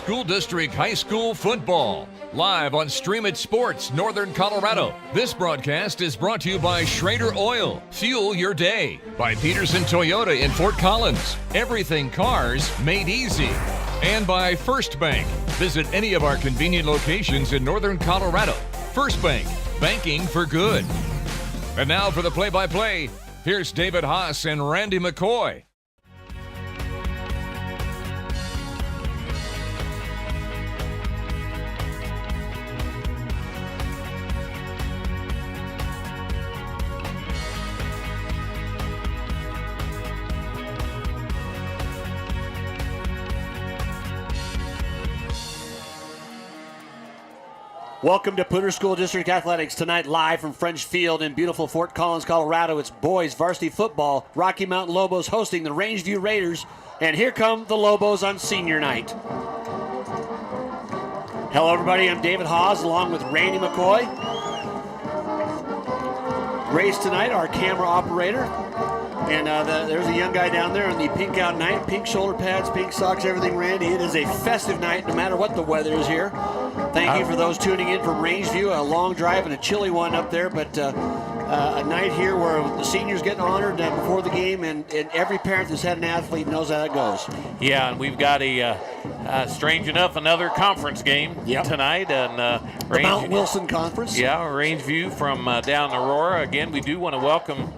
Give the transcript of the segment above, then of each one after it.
School District High School football. Live on Stream It Sports, Northern Colorado. This broadcast is brought to you by Schrader Oil. Fuel your day. By Pedersen Toyota in Fort Collins. Everything cars made easy. And by First Bank. Visit any of our convenient locations in Northern Colorado. First Bank, banking for good. And now for the play-by-play, here's David Haase and Randy McCoy. Welcome to Pooter School District Athletics. Tonight live from French Field in beautiful Fort Collins, Colorado. It's boys varsity football. Rocky Mountain Lobos hosting the Rangeview Raiders. And here come the Lobos on senior night. Hello everybody, I'm David Haase along with Randy McCoy. Grace tonight, our camera operator. And there's a young guy down there in the pink out night, pink shoulder pads, pink socks, everything, Randy. It is a festive night no matter what the weather is here. Thank you for those tuning in from Rangeview. A long drive and a chilly one up there, but a night here where the seniors getting honored before the game, and every parent that's had an athlete knows how that goes. Yeah, and we've got strange enough, another conference game tonight. And the Mount Wilson Conference. Yeah, Rangeview from down in Aurora. Again, we do want to welcome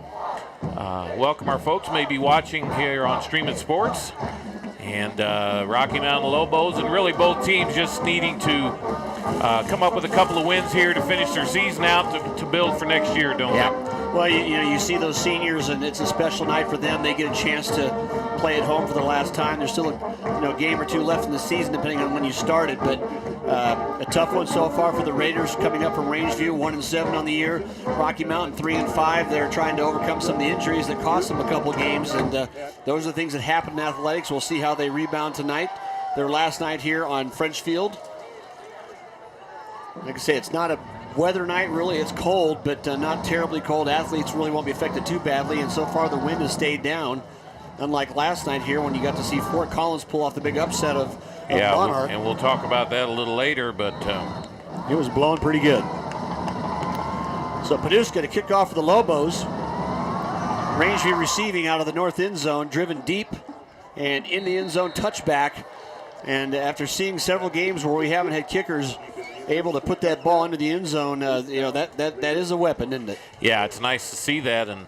our folks maybe watching here on Stream It Sports. And Rocky Mountain Lobos, and really both teams just needing to come up with a couple of wins here to finish their season out to build for next year, don't they? Well, you see those seniors, and it's a special night for them. They get a chance to play at home for the last time. There's still a game or two left in the season, depending on when you started. But a tough one so far for the Raiders, coming up from Rangeview, 1-7 on the year. Rocky Mountain 3-5. They're trying to overcome some of the injuries that cost them a couple of games, and those are the things that happen in athletics. We'll see how they rebound tonight. Their last night here on French Field. Like I say, it's not a weather night, really. It's cold, but not terribly cold. Athletes really won't be affected too badly, and so far the wind has stayed down. Unlike last night here when you got to see Fort Collins pull off the big upset of Monarch. And we'll talk about that a little later, but it was blowing pretty good. So Paducah to kick off for the Lobos. Rangeview receiving out of the north end zone, driven deep and in the end zone touchback. And after seeing several games where we haven't had kickers able to put that ball into the end zone, that is a weapon, isn't it? Yeah, it's nice to see that. And,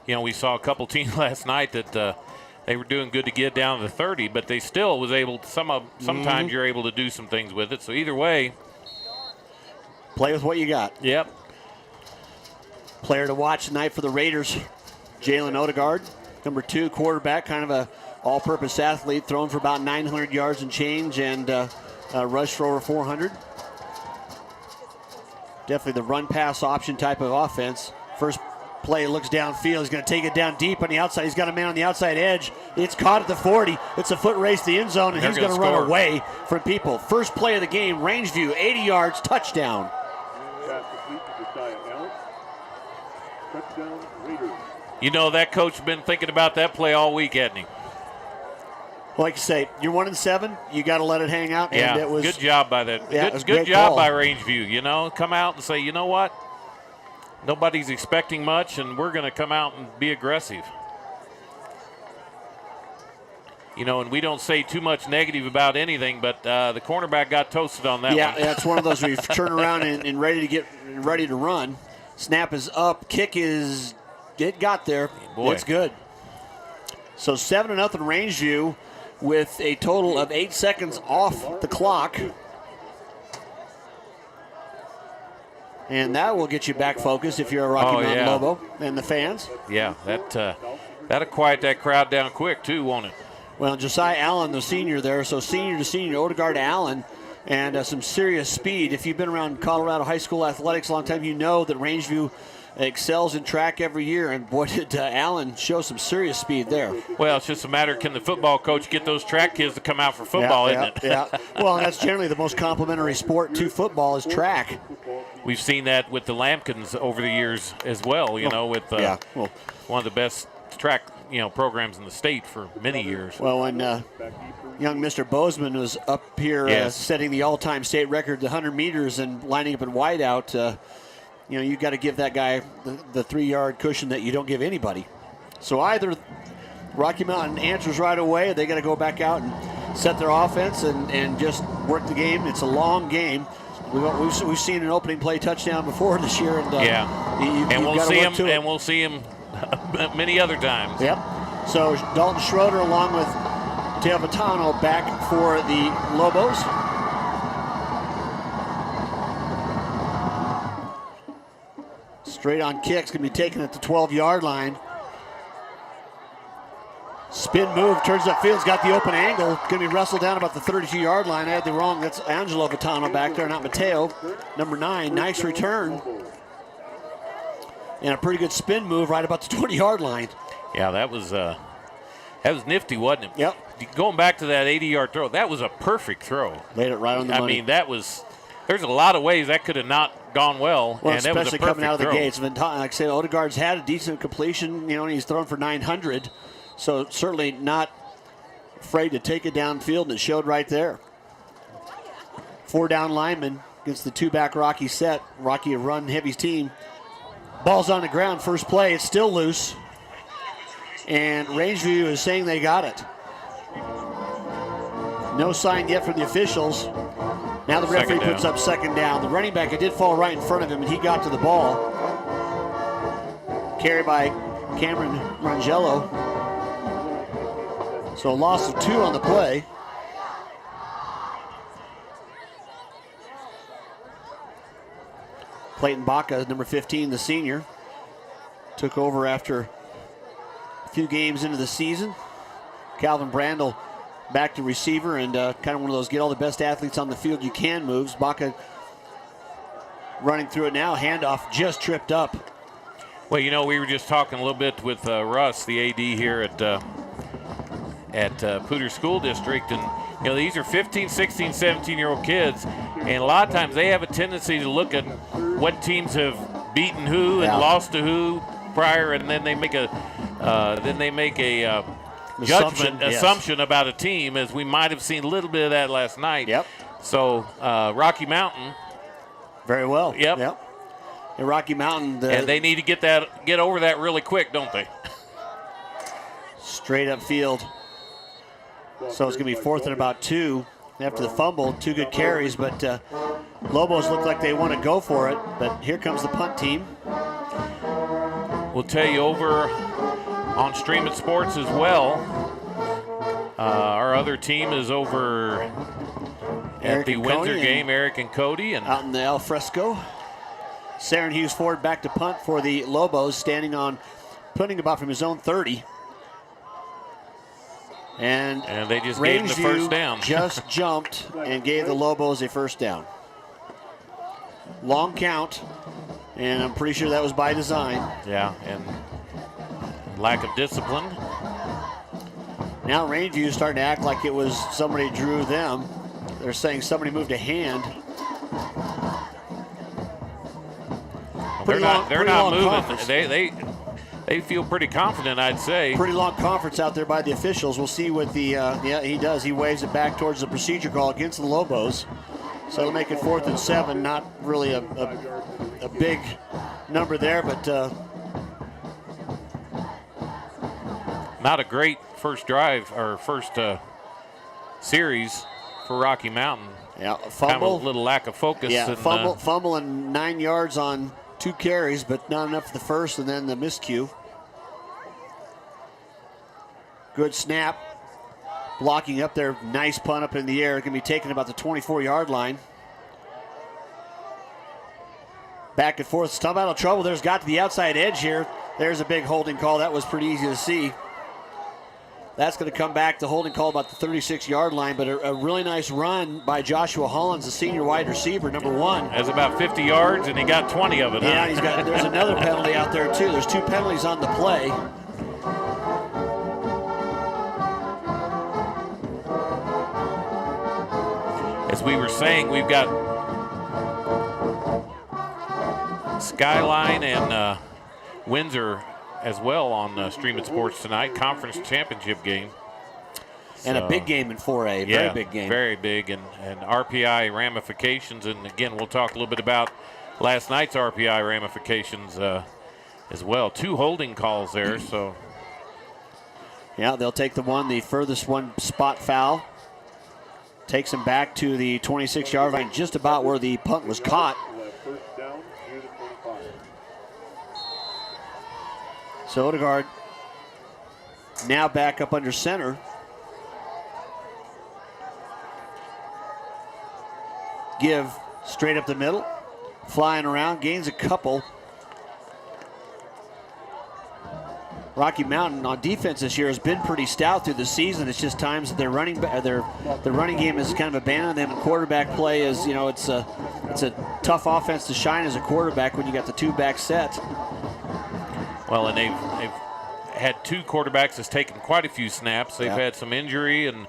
we saw a couple teams last night that they were doing good to get down to the 30, but they still was able to, sometimes you're able to do some things with it. So either way, play with what you got. Yep. Player to watch tonight for the Raiders, Jalen Odegaard, number 2 quarterback, kind of a all-purpose athlete, thrown for about 900 yards and change, and rushed for over 400. Definitely the run-pass option type of offense. First play, looks downfield. He's going to take it down deep on the outside. He's got a man on the outside edge. It's caught at the 40. It's a foot race to the end zone, and he's going to run away from people. First play of the game, Rangeview, 80 yards, touchdown. You know, that coach has been thinking about that play all week, hasn't he? Well, like you say, you're 1-7. You got to let it hang out. Yeah, and it was good job by that. Yeah, good job by Rangeview. Come out and say, you know what? Nobody's expecting much, and we're going to come out and be aggressive. And we don't say too much negative about anything, but the cornerback got toasted on that one. Yeah, that's one of those where you turn around and ready to run. Snap is up. Kick is it got there. Boy. It's good. So 7-0 Rangeview with a total of 8 seconds off the clock. And that will get you back focused if you're a Rocky Mountain Lobo and the fans. Yeah, that'll quiet that crowd down quick too, won't it? Well, Josiah Allen, the senior there, so senior to senior, Odegaard to Allen, and some serious speed. If you've been around Colorado high school athletics a long time, you know that Rangeview excels in track every year, and boy, did Allen show some serious speed there. Well, it's just a matter, can the football coach get those track kids to come out for football, isn't it? Yeah. Well, that's generally the most complimentary sport to football is track. We've seen that with the Lampkins over the years as well, with one of the best track programs in the state for many years. Well, when young Mr. Bozeman was up here setting the all-time state record, the 100 meters, and lining up in wideout. You got to give that guy the 3-yard cushion that you don't give anybody. So either Rocky Mountain answers right away, or they got to go back out and set their offense and just work the game. It's a long game. We've seen an opening play touchdown before this year, and we'll see him many other times. Yep. So Dalton Schrader along with Teo Vitano back for the Lobos. Straight on kicks, going to be taken at the 12-yard line. Spin move, turns upfield, has got the open angle. Going to be wrestled down about the 32-yard line. I had the wrong, that's Angelo Vitano back there, not Mateo. Number 9, nice return. And a pretty good spin move right about the 20-yard line. Yeah, that was nifty, wasn't it? Yep. Going back to that 80-yard throw, that was a perfect throw. Laid it right on the money. I mean, there's a lot of ways that could have not gone well, and that was a especially perfect coming out of the throw. gates. Like I said, Odegaard's had a decent completion, and he's thrown for 900, so certainly not afraid to take it downfield, and it showed right there. 4 down linemen against the 2-back Rocky set. Rocky a run-heavy team. Ball's on the ground, first play. It's still loose, and Rangeview is saying they got it. No sign yet from the officials. Now the referee puts up second down. The running back, it did fall right in front of him, and he got to the ball. Carried by Cameron Rangello. So a loss of 2 on the play. Clayton Baca, number 15, the senior, took over after a few games into the season. Calvin Brandel back to receiver, and kind of one of those get all the best athletes on the field you can moves. Baca running through it now. Handoff just tripped up. Well, we were just talking a little bit with Russ, the AD here at Poudre School District, and these are 15, 16, 17-year-old kids, and a lot of times they have a tendency to look at what teams have beaten who and lost to who prior, and then they make a assumption about a team, as we might have seen a little bit of that last night. Yep. So Rocky Mountain. Very well. Yep. And Rocky Mountain. And they need to get over that really quick, don't they? Straight up field. So it's going to be 4th and about 2 after the fumble. 2 good carries, but Lobos look like they want to go for it. But here comes the punt team. We'll tell you over on Streaming Sports as well. Our other team is over at the Windsor game, Eric and Cody. And out in the Al Fresco. Saren Hughes Ford back to punt for the Lobos, standing on punting about from his own 30. And they just gave him the first down. Just jumped and gave the Lobos a first down. Long count, and I'm pretty sure that was by design. Yeah, and lack of discipline. Now Rangeview is starting to act like it was somebody drew them. They're saying somebody moved a hand. They're not moving. They feel pretty confident, I'd say. Pretty long conference out there by the officials. We'll see what the he does. He waves it back towards the procedure call against the Lobos. So it'll make it 4th and 7. Not really a big number there, but not a great first drive or first series for Rocky Mountain. Yeah, fumble. Kind of a little lack of focus. Yeah, fumble and 9 yards on 2 carries, but not enough for the first, and then the miscue. Good snap. Blocking up there. Nice punt up in the air. Going to be taken about the 24-yard line. Back and forth. Stub out of trouble. There's got to the outside edge here. There's a big holding call. That was pretty easy to see. That's going to come back. The holding call about the 36-yard line, but a really nice run by Joshua Hollins, the senior wide receiver, number 1. That's about 50 yards, and he got 20 of it. Yeah, there's another penalty out there, too. There's 2 penalties on the play. As we were saying, we've got Skyline and Windsor as well on Streaming Sports tonight, conference championship game. And a big game in 4A, very big game. Very big, and RPI ramifications. And again, we'll talk a little bit about last night's RPI ramifications as well. 2 holding calls there, so. Yeah, they'll take the furthest one spot foul. Takes him back to the 26-yard line, just about where the punt was caught. So Odegaard now back up under center. Give straight up the middle. Flying around, gains a couple. Rocky Mountain on defense this year has been pretty stout through the season. It's just times that their running game has kind of abandoned them, and quarterback play is, it's a tough offense to shine as a quarterback when you got the 2-back set. Well, and they've had 2 quarterbacks that's taken quite a few snaps. They've had some injury, and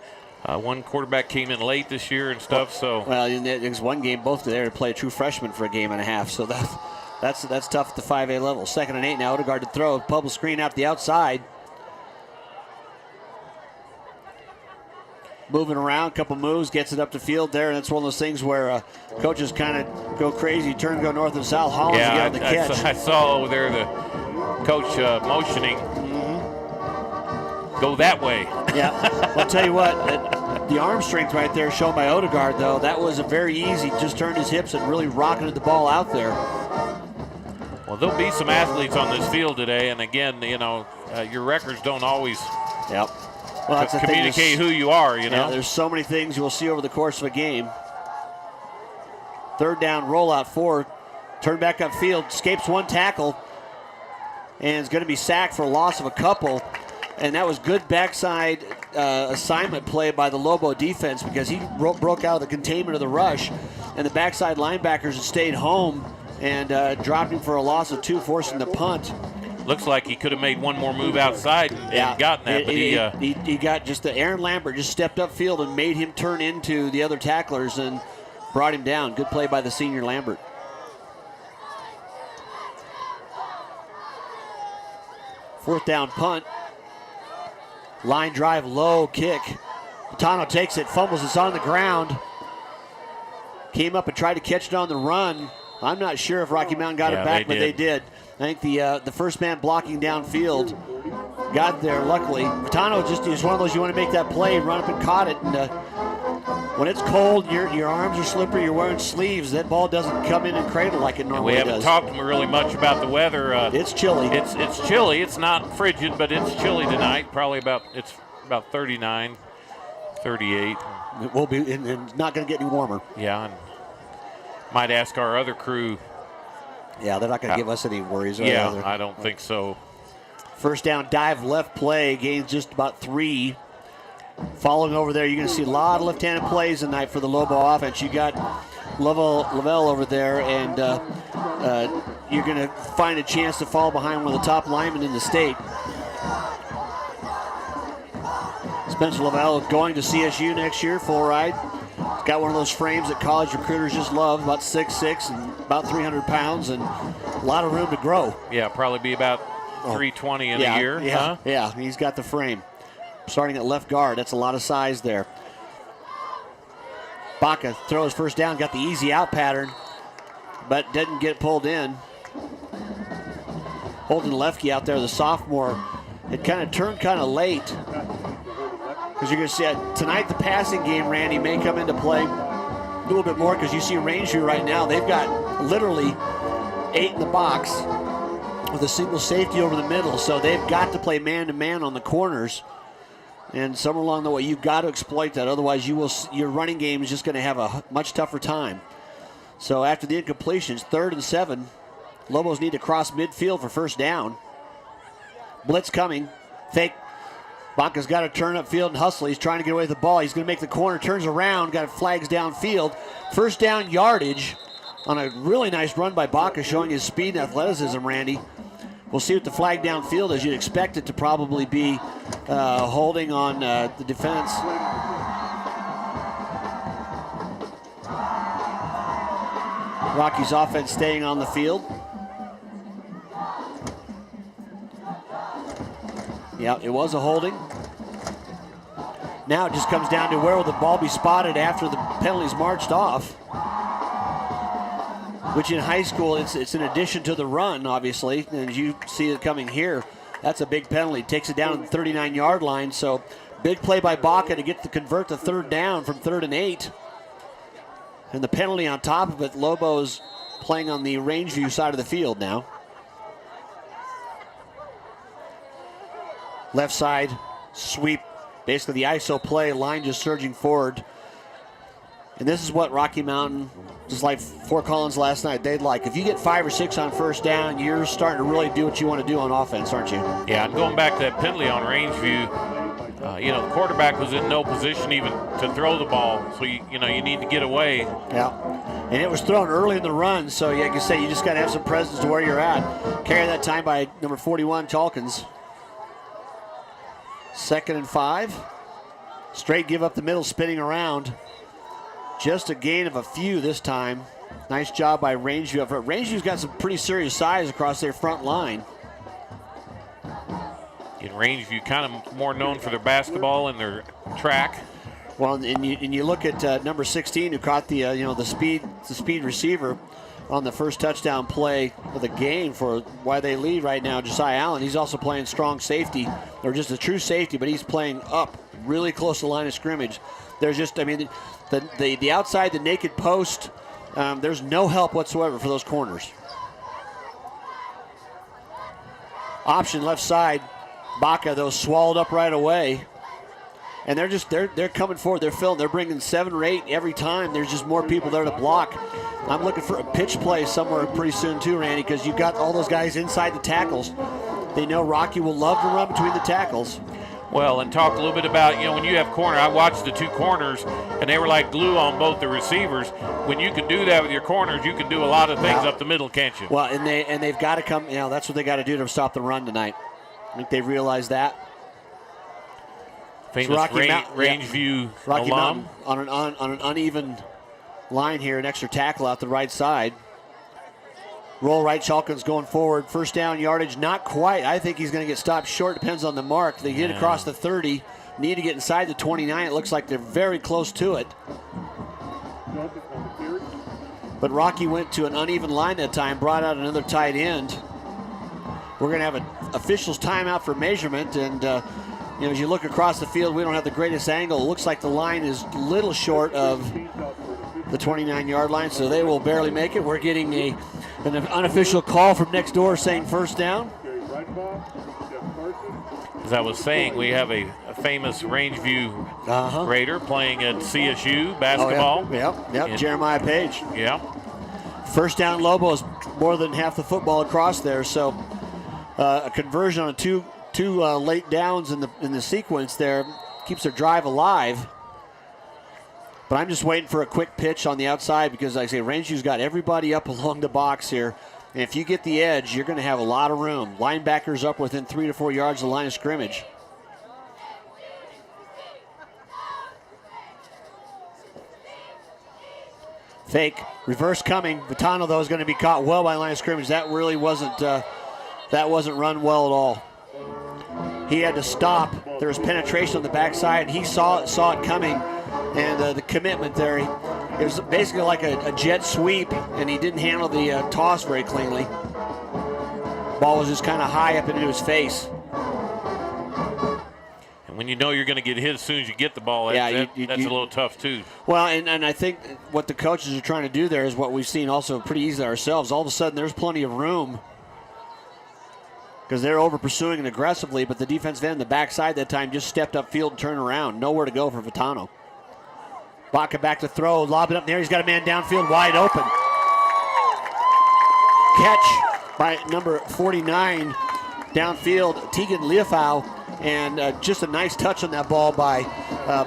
one quarterback came in late this year and stuff. Well, there's one game both there to play a true freshman for a game and a half, so that's tough at the 5A level. 2nd and 8 now. Odegaard to throw. Bubble screen out the outside. Moving around, couple moves, gets it up the field there, and it's one of those things where coaches kind of go crazy, turn, go north and south. Hollins to get on the catch. I saw over there the coach motioning. Go that way. Yeah. Well, I'll tell you what, the arm strength right there shown by Odegaard, though, that was a very easy, just turned his hips and really rocketed the ball out there. Well, there'll be some athletes on this field today, and again, your records don't always communicate who you are, Yeah, there's so many things you'll see over the course of a game. 3rd down, rollout 4, turn back upfield, escapes one tackle, and is going to be sacked for a loss of a couple. And that was good backside assignment play by the Lobo defense, because he broke out of the containment of the rush, and the backside linebackers had stayed home and dropped him for a loss of 2, forcing the punt. Looks like he could have made one more move outside and gotten that, but he got just Aaron Lambert just stepped upfield and made him turn into the other tacklers and brought him down. Good play by the senior Lambert. Fourth down punt. Line drive, low kick. Patano takes it, fumbles, it's on the ground. Came up and tried to catch it on the run. I'm not sure if Rocky Mountain got it back, but they did. I think the first man blocking downfield got there, luckily. Patano just is one of those, you want to make that play, run up and caught it. And when it's cold, your arms are slippery, you're wearing sleeves, that ball doesn't come in and cradle like it normally does. We haven't talked really much about the weather. It's chilly. It's chilly. It's not frigid, but it's chilly tonight. Probably about 39, 38. It will be, and not going to get any warmer. Yeah, and might ask our other crew. Yeah, they're not going to give us any worries. Yeah, I don't think so. First down, dive left play, gains just about 3. Following over there, you're going to see a lot of left-handed plays tonight for the Lobo offense. You got Lavelle over there, and you're going to find a chance to fall behind one of the top linemen in the state. Spencer Lavelle going to CSU next year, full ride. He's got one of those frames that college recruiters just love, about 6'6" and about 300 pounds, and a lot of room to grow. Yeah, probably be about 320 in a year. Yeah, he's got the frame. Starting at left guard, that's a lot of size there. Baca throws first down, got the easy out pattern, but didn't get pulled in. Holden Lefke out there, the sophomore, it kind of turned kind of late. Because you're going to see tonight the passing game, Randy, may come into play a little bit more, because you see Rangeview right now, they've got literally 8 in the box with a single safety over the middle, so they've got to play man-to-man on the corners. And somewhere along the way, you've got to exploit that. Otherwise, your running game is just going to have a much tougher time. So after the incompletions, 3rd and 7, Lobos need to cross midfield for first down. Blitz coming. Fake. Baca's got to turn upfield and hustle. He's trying to get away with the ball. He's going to make the corner, turns around, got flags downfield. First down yardage on a really nice run by Baca, showing his speed and athleticism, Randy. We'll see what the flag downfield is. You'd expect it to probably be holding on the defense. Rocky's offense staying on the field. Yeah, it was a holding. Now it just comes down to where will the ball be spotted after the penalties marched off. Which in high school, it's in addition to the run, obviously. And as you see it coming here, that's a big penalty. Takes it down to the 39-yard line. So big play by Baca to convert the 3rd down from 3rd and 8. And the penalty on top of it, Lobos playing on the Rangeview side of the field now. Left side sweep, basically the ISO play, line just surging forward. And this is what Rocky Mountain, just like Fort Collins last night, they'd like. If you get 5 or 6 on first down, you're starting to really do what you want to do on offense, aren't you? Yeah, and going back to that penalty on Rangeview, the quarterback was in no position even to throw the ball, so you need to get away. Yeah, and it was thrown early in the run, so like you say, you just got to have some presence to where you're at. Carry that time by number 41, Chalkins. 2nd and 5. Straight give up the middle, spinning around. Just a gain of a few this time. Nice job by Rangeview up front. Rangeview's got some pretty serious size across their front line. In Rangeview, kind of more known for their basketball and their track. Well, and you look at number 16 who caught the speed receiver on the first touchdown play of the game for why they lead right now. Josiah Allen, he's also playing strong safety, or just a true safety, but he's playing up really close to the line of scrimmage. There's just, the outside, the naked post, there's no help whatsoever for those corners. Option left side. Baca, though, swallowed up right away. And they're coming forward. They're filling. They're bringing 7 or 8 every time. There's just more people there to block. I'm looking for a pitch play somewhere pretty soon too, Randy, because you've got all those guys inside the tackles. They know Rocky will love to run between the tackles. Well, and talk a little bit about, when you have corner, I watched the 2 corners, and they were like glue on both the receivers. When you can do that with your corners, you can do a lot of things up the middle, can't you? Well, and they've got to come, that's what they got to do to stop the run tonight. I think they realize that. Famous Rangeview Rocky alum. Mountain on an uneven line here, an extra tackle out the right side. Roll right, Chalkins going forward. First down yardage, not quite. I think he's going to get stopped short. Depends on the mark. They get across the 30. Need to get inside the 29. It looks like they're very close to it. But Rocky went to an uneven line that time, brought out another tight end. We're going to have an official's timeout for measurement. And, as you look across the field, we don't have the greatest angle. It looks like the line is a little short of the 29-yard line, so they will barely make it. We're getting an unofficial call from next door saying first down. As I was saying, we have a famous Rangeview Raider playing at CSU basketball. Oh, yeah. Jeremiah Page. Yeah. First down, Lobos, more than half the football across there, so a conversion on two late downs in the sequence there keeps their drive alive. But I'm just waiting for a quick pitch on the outside because, like I say, Rangeview's got everybody up along the box here. And if you get the edge, you're going to have a lot of room. Linebackers up within 3 to 4 yards of the line of scrimmage. Fake. Reverse coming. Vitano, though, is going to be caught well by line of scrimmage. That really wasn't run well at all. He had to stop. There was penetration on the backside. He saw it coming. And the commitment there, it was basically like a jet sweep, and he didn't handle the toss very cleanly. Ball was just kind of high up into his face. And when you know you're going to get hit as soon as you get the ball, that's a little tough too. Well, and I think what the coaches are trying to do there is what we've seen also pretty easily ourselves. All of a sudden, there's plenty of room because they're over pursuing it aggressively, but the defensive end, the backside that time, just stepped up field and turned around. Nowhere to go for Vitano. Baca back to throw, lob it up there. He's got a man downfield wide open. Catch by number 49 downfield, Tegan Leofau, and just a nice touch on that ball by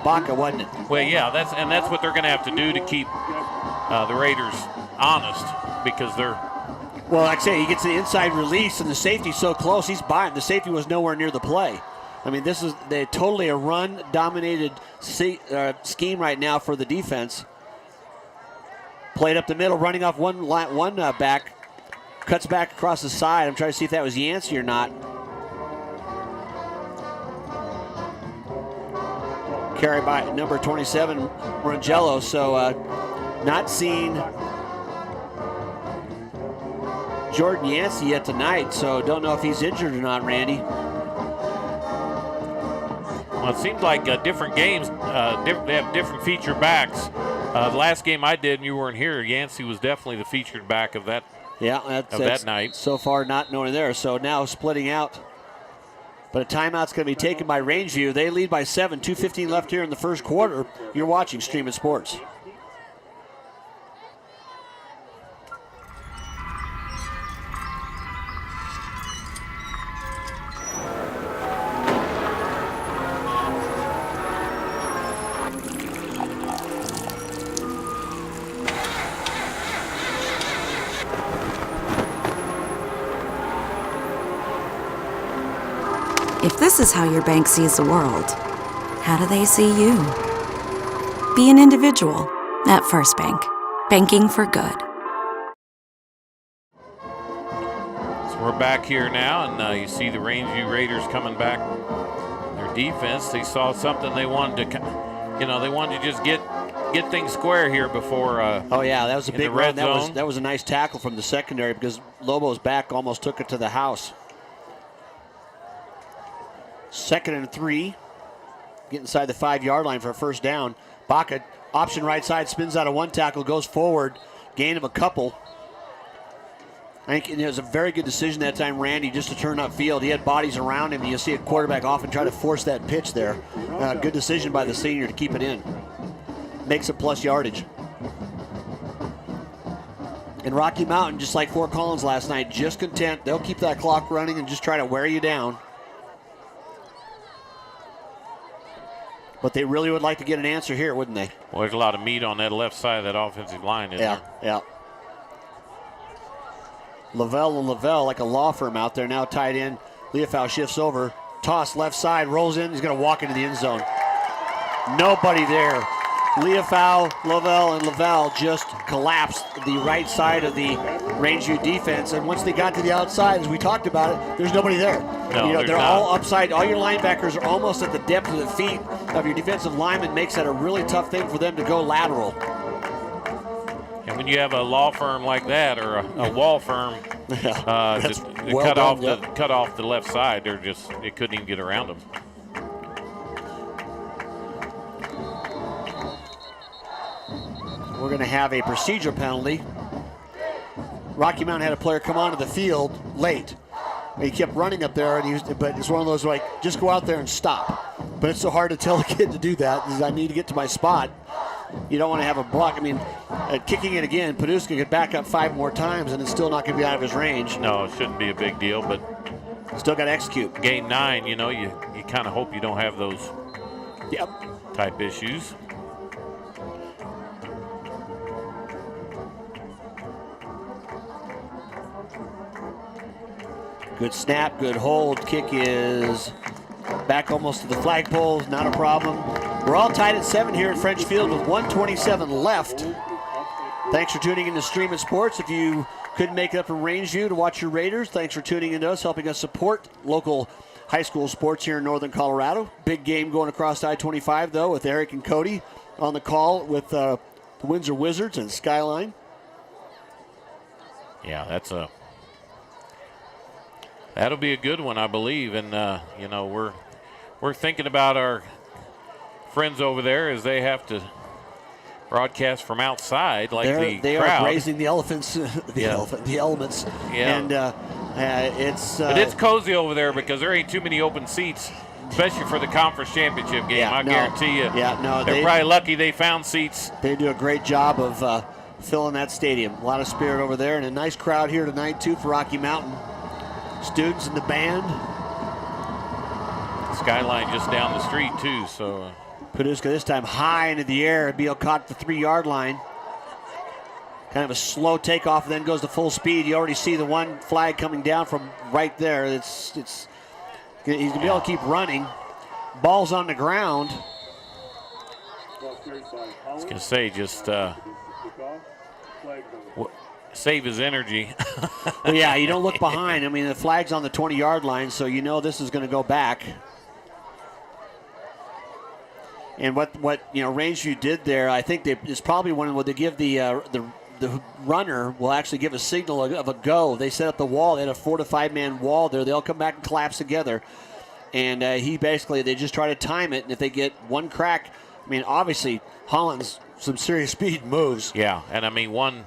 Baca, wasn't it? Well, yeah, that's what they're going to have to do to keep the Raiders honest because they're. Well, like I say, he gets the inside release, and the safety's so close, he's by him. The safety was nowhere near the play. I mean, this is totally a run-dominated scheme right now for the defense. Played up the middle, running off one back. Cuts back across the side. I'm trying to see if that was Yancey or not. carry by number 27, Rangello. So not seeing Jordan Yancey yet tonight, so don't know if he's injured or not, Randy. Well, it seems like different games, they have different feature backs. The last game I did, and you weren't here, Yancey was definitely the featured back of that. Yeah, that night. So far, not knowing there. So now splitting out. But a timeout's going to be taken by Rangeview. They lead by 7. 2:15 left here in the first quarter. You're watching Stream It Sports. If this is how your bank sees the world, how do they see you? Be an individual at First Bank. Banking for good. So we're back here now, and you see the Rangeview Raiders coming back. Their defense, they saw something they wanted to, they wanted to just get things square here before. Oh yeah, that was a big run. Zone. That was a nice tackle from the secondary because Lobo's back almost took it to the house. 2nd and 3. Get inside the 5-yard line for a first down. Baca, option right side, spins out of one tackle, goes forward, gain of a couple. I think it was a very good decision that time, Randy, just to turn upfield. He had bodies around him, and you see a quarterback often try to force that pitch there. Good decision by the senior to keep it in. Makes it plus yardage. And Rocky Mountain, just like Fort Collins last night, just content. They'll keep that clock running and just try to wear you down. But they really would like to get an answer here, wouldn't they? Well, there's a lot of meat on that left side of that offensive line, isn't there? Yeah. Lavelle and Lavelle, like a law firm out there, now tied in. Leofow shifts over. Toss left side, rolls in. He's going to walk into the end zone. Nobody there. Leofow, Lavelle, and Lavelle just collapsed the right side of the Rangeview defense. And once they got to the outside, as we talked about it, there's nobody there. No, they're all upside. All your linebackers are almost at the depth of the feet of your defensive lineman. Makes that a really tough thing for them to go lateral. And when you have a law firm like that, or a wall firm, cut off the left side, they couldn't even get around them. We're going to have a procedure penalty. Rocky Mountain had a player come onto the field late. He kept running up there, but it's one of those like, just go out there and stop. But it's so hard to tell a kid to do that. I need to get to my spot. You don't want to have a block. I mean, kicking it again, Paduska could back up 5 more times, and it's still not going to be out of his range. No, it shouldn't be a big deal, but still got to execute. Gain 9, you kind of hope you don't have those type issues. Good snap, good hold. Kick is back almost to the flagpole. Not a problem. We're all tied at 7 here at French Field with 1:27 left. Thanks for tuning in to Stream It Sports. If you couldn't make it up from Rangeview to watch your Raiders, thanks for tuning in to us, helping us support local high school sports here in northern Colorado. Big game going across I-25, though, with Eric and Cody on the call with the Windsor Wizards and Skyline. Yeah, that'll be a good one, I believe. And, we're thinking about our friends over there as they have to broadcast from outside like they crowd. Are raising the elements. Yeah. And but it's cozy over there because there ain't too many open seats, especially for the conference championship game. I guarantee you. They're probably lucky they found seats. They do a great job of filling that stadium. A lot of spirit over there, and a nice crowd here tonight too for Rocky Mountain. Students in the band. Skyline just down the street too, so. Paduska this time high into the air. Beal caught the 3-yard line. Kind of a slow takeoff, and then goes to full speed. You already see the one flag coming down from right there. He's gonna be able to keep running. Ball's on the ground. I was gonna say just save his energy. Well, yeah, you don't look behind. I mean, the flag's on the 20-yard line, so you know this is going to go back. And what Rangeview did there, I think is probably one where they give the runner will actually give a signal of a go. They set up the wall. They had a 4 to 5 man wall there. They'll come back and collapse together. And they just try to time it. And if they get one crack, I mean, obviously Holland's some serious speed moves. Yeah, and I mean one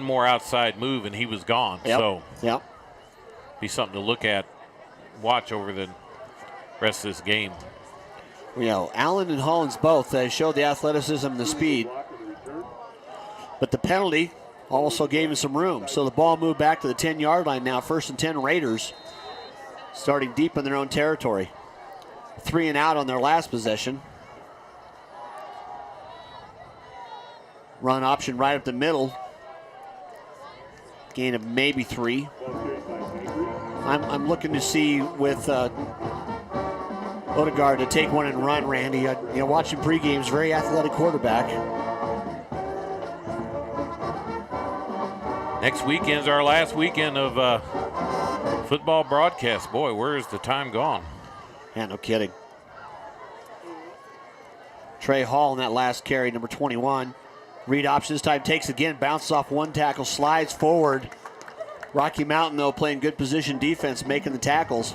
more outside move and he was gone. Yep. So yep. Be something to look at, watch over the rest of this game. Allen and Hollins both showed the athleticism and the speed. But the penalty also gave him some room. So the ball moved back to the 10-yard line now. 1st and 10 Raiders, starting deep in their own territory. 3 and out on their last possession. Run option right up the middle. Gain of maybe 3. I'm looking to see with Odegaard to take one and run, Randy. Watching pre-games, very athletic quarterback. Next weekend's our last weekend of football broadcast. Boy, where is the time gone? Yeah, no kidding. Trey Hall in that last carry, number 21. Read option this time, takes again, bounces off one tackle, slides forward. Rocky Mountain, though, playing good position defense, making the tackles.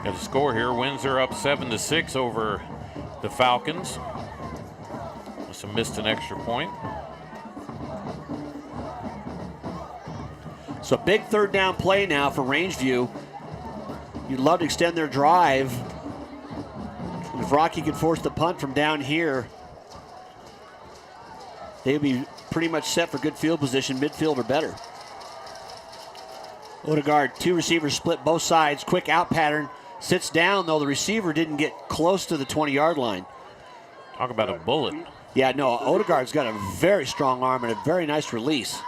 Got a score here. Windsor up 7-6 over the Falcons. Must have missed an extra point. So big 3rd down play now for Rangeview. You'd love to extend their drive. If Rocky could force the punt from down here, they'd be pretty much set for good field position, midfield or better. Odegaard, 2 receivers split both sides, quick out pattern, sits down, though the receiver didn't get close to the 20-yard line. Talk about a bullet. Yeah, no, Odegaard's got a very strong arm and a very nice release.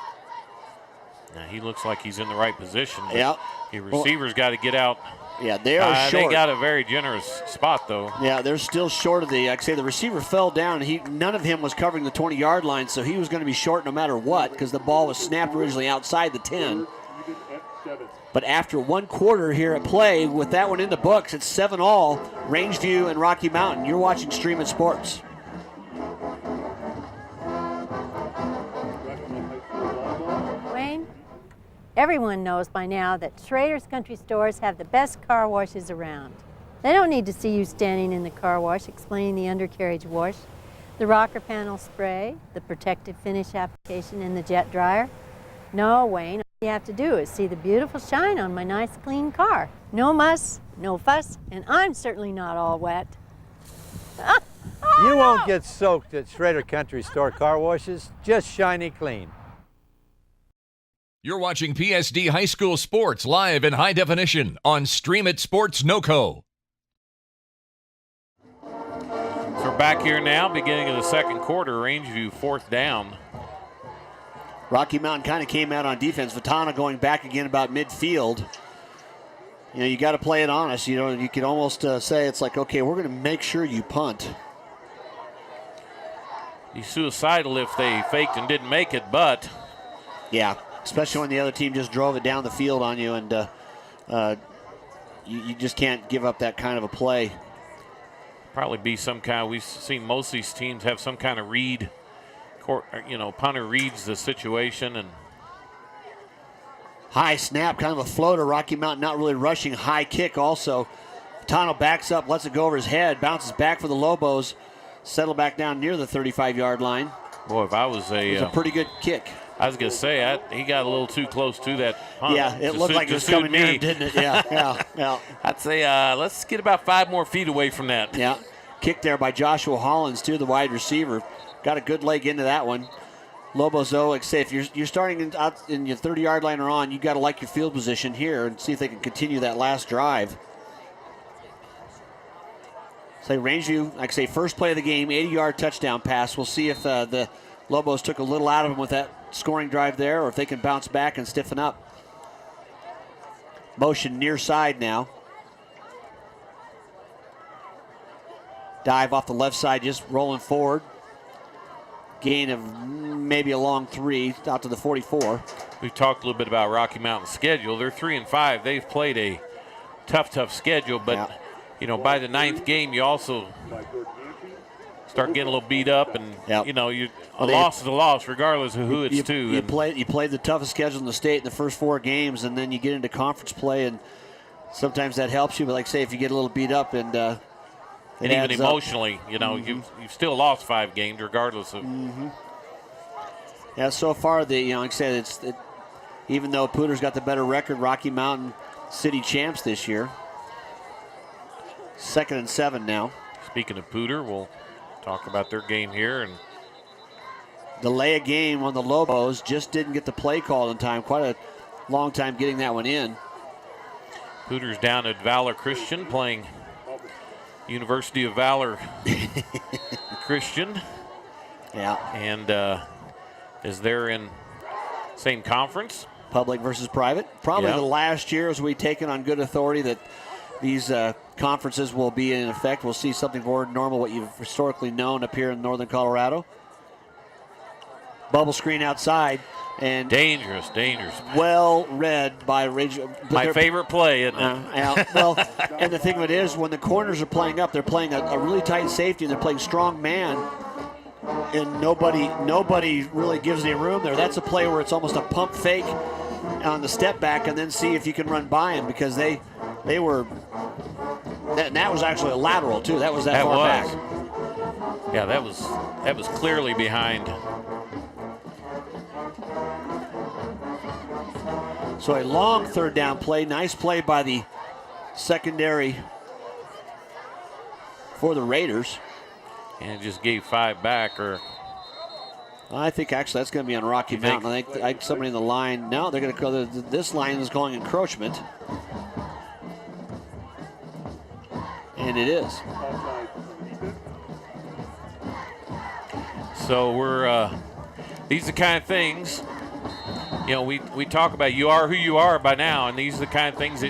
Now he looks like he's in the right position. Yeah. The receivers got to get out. Yeah, they are short. They got a very generous spot, though. Yeah, they're still short of the, the receiver fell down. None of him was covering the 20-yard line, so he was going to be short no matter what because the ball was snapped originally outside the 10. But after 1 quarter here at play, with that one in the books, it's 7-all, Rangeview and Rocky Mountain. You're watching Stream It Sports. Wayne, everyone knows by now that Schrader's Country Stores have the best car washes around. They don't need to see you standing in the car wash explaining the undercarriage wash, the rocker panel spray, the protective finish application, and the jet dryer. No, Wayne, all you have to do is see the beautiful shine on my nice clean car. No muss, no fuss, and I'm certainly not all wet. You won't get soaked at Schrader Country Store car washes, just shiny clean. You're watching PSD High School Sports live in high definition on Stream It Sports NoCo. So we're back here now, beginning of the 2nd quarter. Rangeview 4th down. Rocky Mountain kind of came out on defense. Vitana going back again about midfield. You got to play it honest. You could almost say it's like, okay, we're going to make sure you punt. Be suicidal if they faked and didn't make it, but. Yeah, especially when the other team just drove it down the field on you, and you just can't give up that kind of a play. Probably be some kind. We've seen most of these teams have some kind of read. Punter reads the situation and high snap, kind of a floater. Rocky Mountain not really rushing. High kick also. Tano backs up, lets it go over his head, bounces back for the Lobos, settle back down near the 35-yard line. Boy, if I was it was a pretty good kick. I was going to say, he got a little too close to that punt. Yeah, it looked like it was coming near him, didn't it? Yeah. I'd say let's get about 5 more feet away from that. Yeah, kick there by Joshua Hollins, too, the wide receiver. Got a good leg into that one. Lobos, though, like I say, if you're starting out in your 30-yard line or on, you got to like your field position here and see if they can continue that last drive. Say Rangeview, like I say, first play of the game, 80-yard touchdown pass. We'll see if the Lobos took a little out of them with that scoring drive there, or if they can bounce back and stiffen up. Motion near side now. Dive off the left side, just rolling forward. Gain of maybe a long 3 out to the 44. We've talked a little bit about Rocky Mountain's schedule. They're 3-5. They've played a tough schedule, but by the 9th game, you also start getting a little beat up, and a loss is a loss, regardless of who it's to. You played the toughest schedule in the state in the first 4 games, and then you get into conference play, and sometimes that helps you. But like I say, if you get a little beat up, and even emotionally, you've still lost 5 games, regardless of. Mm-hmm. Yeah, so far, like I said, even though Pooter's got the better record, Rocky Mountain City champs this year. 2nd and 7 now. Speaking of Pooter, we'll talk about their game here. And delay a game on the Lobos, just didn't get the play called in time. Quite a long time getting that one in. Pooter's down at Valor Christian, playing University of Valor Christian. Yeah. And is there in same conference? Public versus private. Probably the last year, as we've taken on good authority that these conferences will be in effect. We'll see something more normal, what you've historically known up here in northern Colorado. Bubble screen outside. And dangerous. Well read by Rangeview. My favorite play, isn't it? Well, and the thing of it is, when the corners are playing up, they're playing a really tight safety, and they're playing strong man, and nobody really gives any room there. That's a play where it's almost a pump fake on the step back, and then see if you can run by him, because they were. That was actually a lateral too. That was that far back. Yeah, that was clearly behind. So a long 3rd down play. Nice play by the secondary for the Raiders. And it just gave 5 back. Or I think actually that's going to be on Rocky Mountain. I think somebody in the line. No, they're going to call this line is calling encroachment. And it is. So we're these are the kind of things, we talk about. You are who you are by now, and these are the kind of things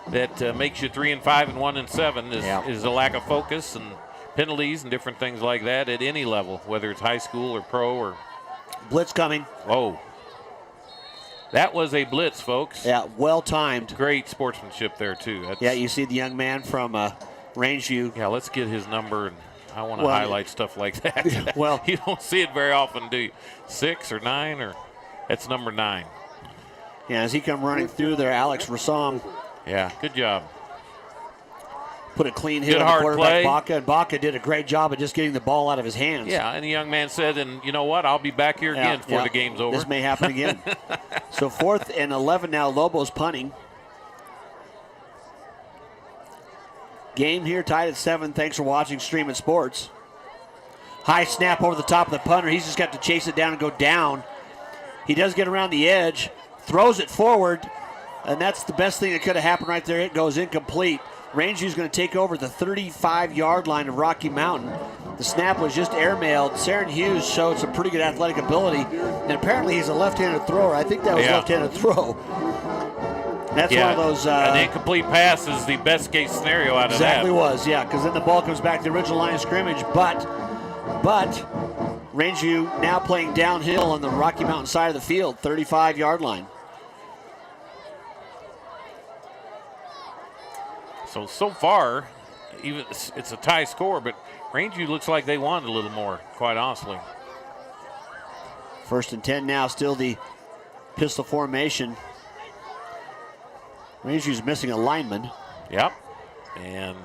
that makes you 3 and 5 and 1 and 7 is a lack of focus and penalties and different things like that at any level, whether it's high school or pro or. Blitz coming. Oh, that was a blitz, folks. Yeah, well timed. Great sportsmanship there too. You see the young man from Rangeview. Yeah, let's get his number, and I want to highlight stuff like that. Well, you don't see it very often, do you? 6 or 9, or that's number 9. Yeah, as he come running through there, Alex Rassam. Yeah, good job. Put a clean hit good on the quarterback, play. Baca, and Baca did a great job of just getting the ball out of his hands. Yeah, and the young man said, and you know what, I'll be back here again before the game's over. This may happen again. So 4th and 11 now, Lobos punting. Game here tied at 7. Thanks for watching Streaming Sports. High snap over the top of the punter. He's just got to chase it down and go down. He does get around the edge, throws it forward, and that's the best thing that could have happened right there. It goes incomplete. Rangeview's going to take over the 35-yard line of Rocky Mountain. The snap was just airmailed. Saren Hughes showed some pretty good athletic ability, and apparently he's a left-handed thrower. I think that was left-handed throw. That's one of those. An incomplete pass is the best-case scenario out of that. Exactly was, because then the ball comes back to the original line of scrimmage. But Rangeview now playing downhill on the Rocky Mountain side of the field, 35-yard line. So far, even it's a tie score, but Rangeview looks like they wanted a little more, quite honestly. 1st and 10 now, still the pistol formation. Rangeview's missing a lineman. Yep. And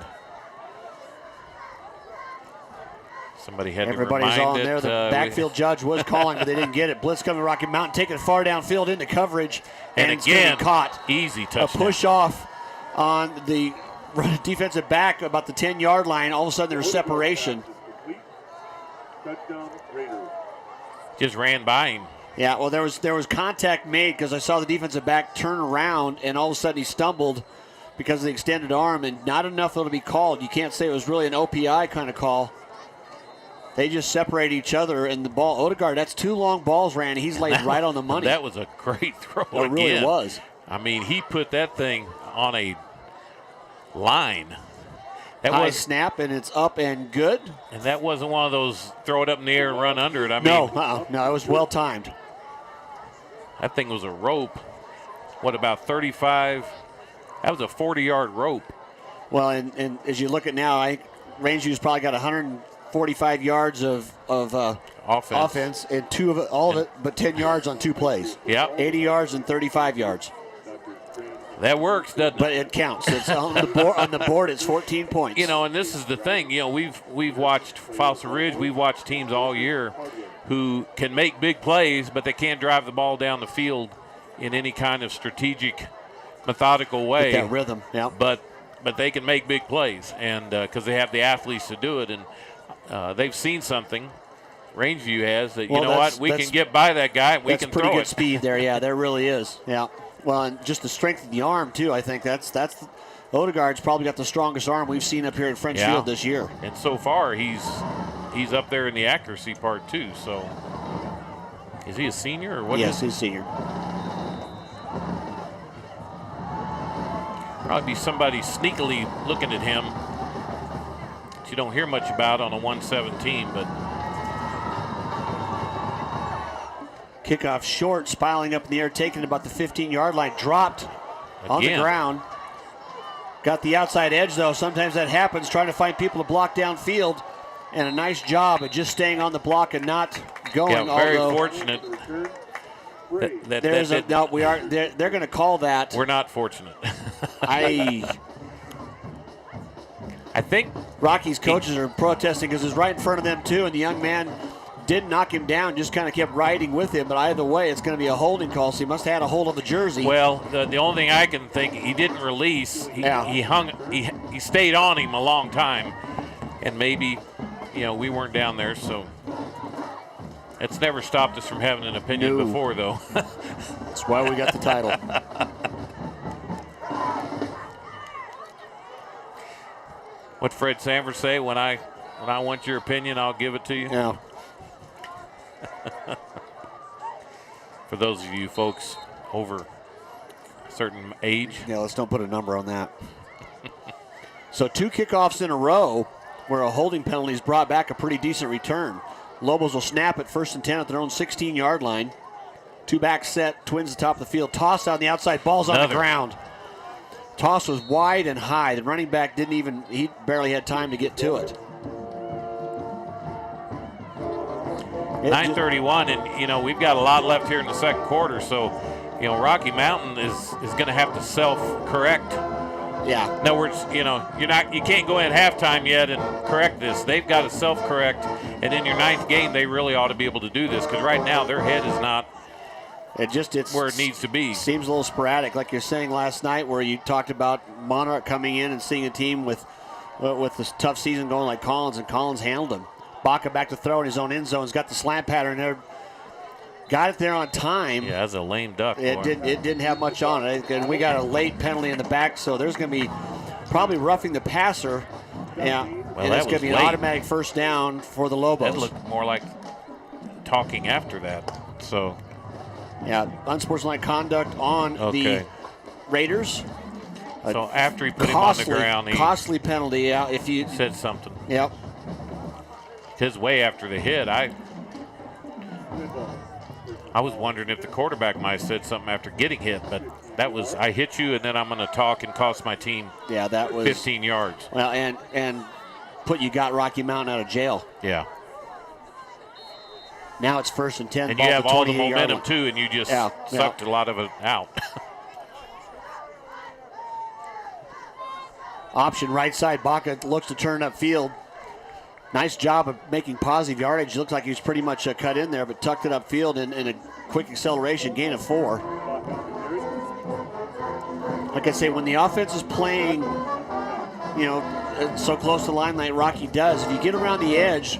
somebody had everybody's to on remind there. The backfield judge was calling, but they didn't get it. Blitz coming to Rocky Mountain, taking it far downfield into coverage, and it's again caught. Easy touchdown. A push off on the defensive back about the 10-yard line. All of a sudden, there's separation. Just ran by him. Yeah, well, there was contact made because I saw the defensive back turn around, and all of a sudden he stumbled because of the extended arm, and not enough of it to be called. You can't say it was really an OPI kind of call. They just separate each other, and the ball, Odegaard, that's 2 long balls, Randy. He's laid right on the money. That was a great throw. It really was. I mean, he put that thing on a line. That high snap, and it's up and good. And that wasn't one of those throw it up in the air and run under it. I mean, no, it was well timed. That thing was a rope. What, about 35? That was a 40-yard rope. Well, and as you look at now, Rangeview's probably got 145 yards of offense, and all of it, but 10 yards on 2 plays. Yep. 80 yards and 35 yards. That works, doesn't it? But it counts. It's on the board. On the board, it's 14 points. And this is the thing. We've watched Fossil Ridge. We've watched teams all year who can make big plays, but they can't drive the ball down the field in any kind of strategic, methodical way. With that rhythm, yeah. But they can make big plays, and because they have the athletes to do it, and they've seen something. Rangeview has that. We can get by that guy. We can throw it. That's pretty good speed there. Yeah, there really is. Yeah. Well, and just the strength of the arm too. I think that's Odegaard's probably got the strongest arm we've seen up here in French Field this year. And so far, he's up there in the accuracy part too. So, is he a senior or what? Yes, he's a senior. Probably be somebody sneakily looking at him that you don't hear much about on a 117, but. Kickoff short, spiraling up in the air, taken about the 15-yard line, dropped on the ground. Got the outside edge, though. Sometimes that happens, trying to find people to block downfield. And a nice job at just staying on the block and not going. Yeah, very fortunate. They're going to call that. We're not fortunate. I think Rocky's coaches are protesting because it's right in front of them, too, and the young man didn't knock him down, just kind of kept riding with him. But either way, it's going to be a holding call, so he must have had a hold of the jersey. Well, the only thing I can think, he didn't release. He hung. He stayed on him a long time, and maybe, we weren't down there, so it's never stopped us from having an opinion before, though. That's why we got the title. What Fred Sanford say? When I want your opinion, I'll give it to you. Yeah. For those of you folks over a certain age. Yeah, let's don't put a number on that. So 2 kickoffs in a row where a holding penalty has brought back a pretty decent return. Lobos will snap at 1st and 10 at their own 16-yard line. 2-back set, Twins at the top of the field. Toss on the outside, ball's on the ground. Toss was wide and high. The running back he barely had time to get to it. 9:31, and we've got a lot left here in the second quarter. So, Rocky Mountain is going to have to self-correct. Yeah. In other words, you can't go in at halftime yet and correct this. They've got to self-correct, and in your 9th game, they really ought to be able to do this because right now their head is not. It's where it needs to be. Seems a little sporadic, like you're saying last night, where you talked about Monarch coming in and seeing a team with this tough season going like Collins, and Collins handled them. Baca back to throw in his own end zone. He's got the slant pattern there. Got it there on time. Yeah, that's a lame duck. It didn't have much on it. And we got a late penalty in the back, so there's going to be probably roughing the passer. Yeah, well, and it's going to be an automatic first down for the Lobos. That looked more like talking after that. So, yeah, unsportsmanlike conduct on the Raiders. So after he put him on the ground, he costly penalty. Yeah, if you said something. Yep. His way after the hit, I was wondering if the quarterback might have said something after getting hit, but that was, I hit you and then I'm going to talk and cost my team that was 15 yards. Well, and got Rocky Mountain out of jail. Yeah. Now it's 1st and 10. And you have all the momentum too, and you just sucked a lot of it out. Option right side. Baca looks to turn upfield. Nice job of making positive yardage. Looks like he was pretty much cut in there, but tucked it upfield in a quick acceleration, gain of 4. Like I say, when the offense is playing, so close to the line like Rocky does, if you get around the edge,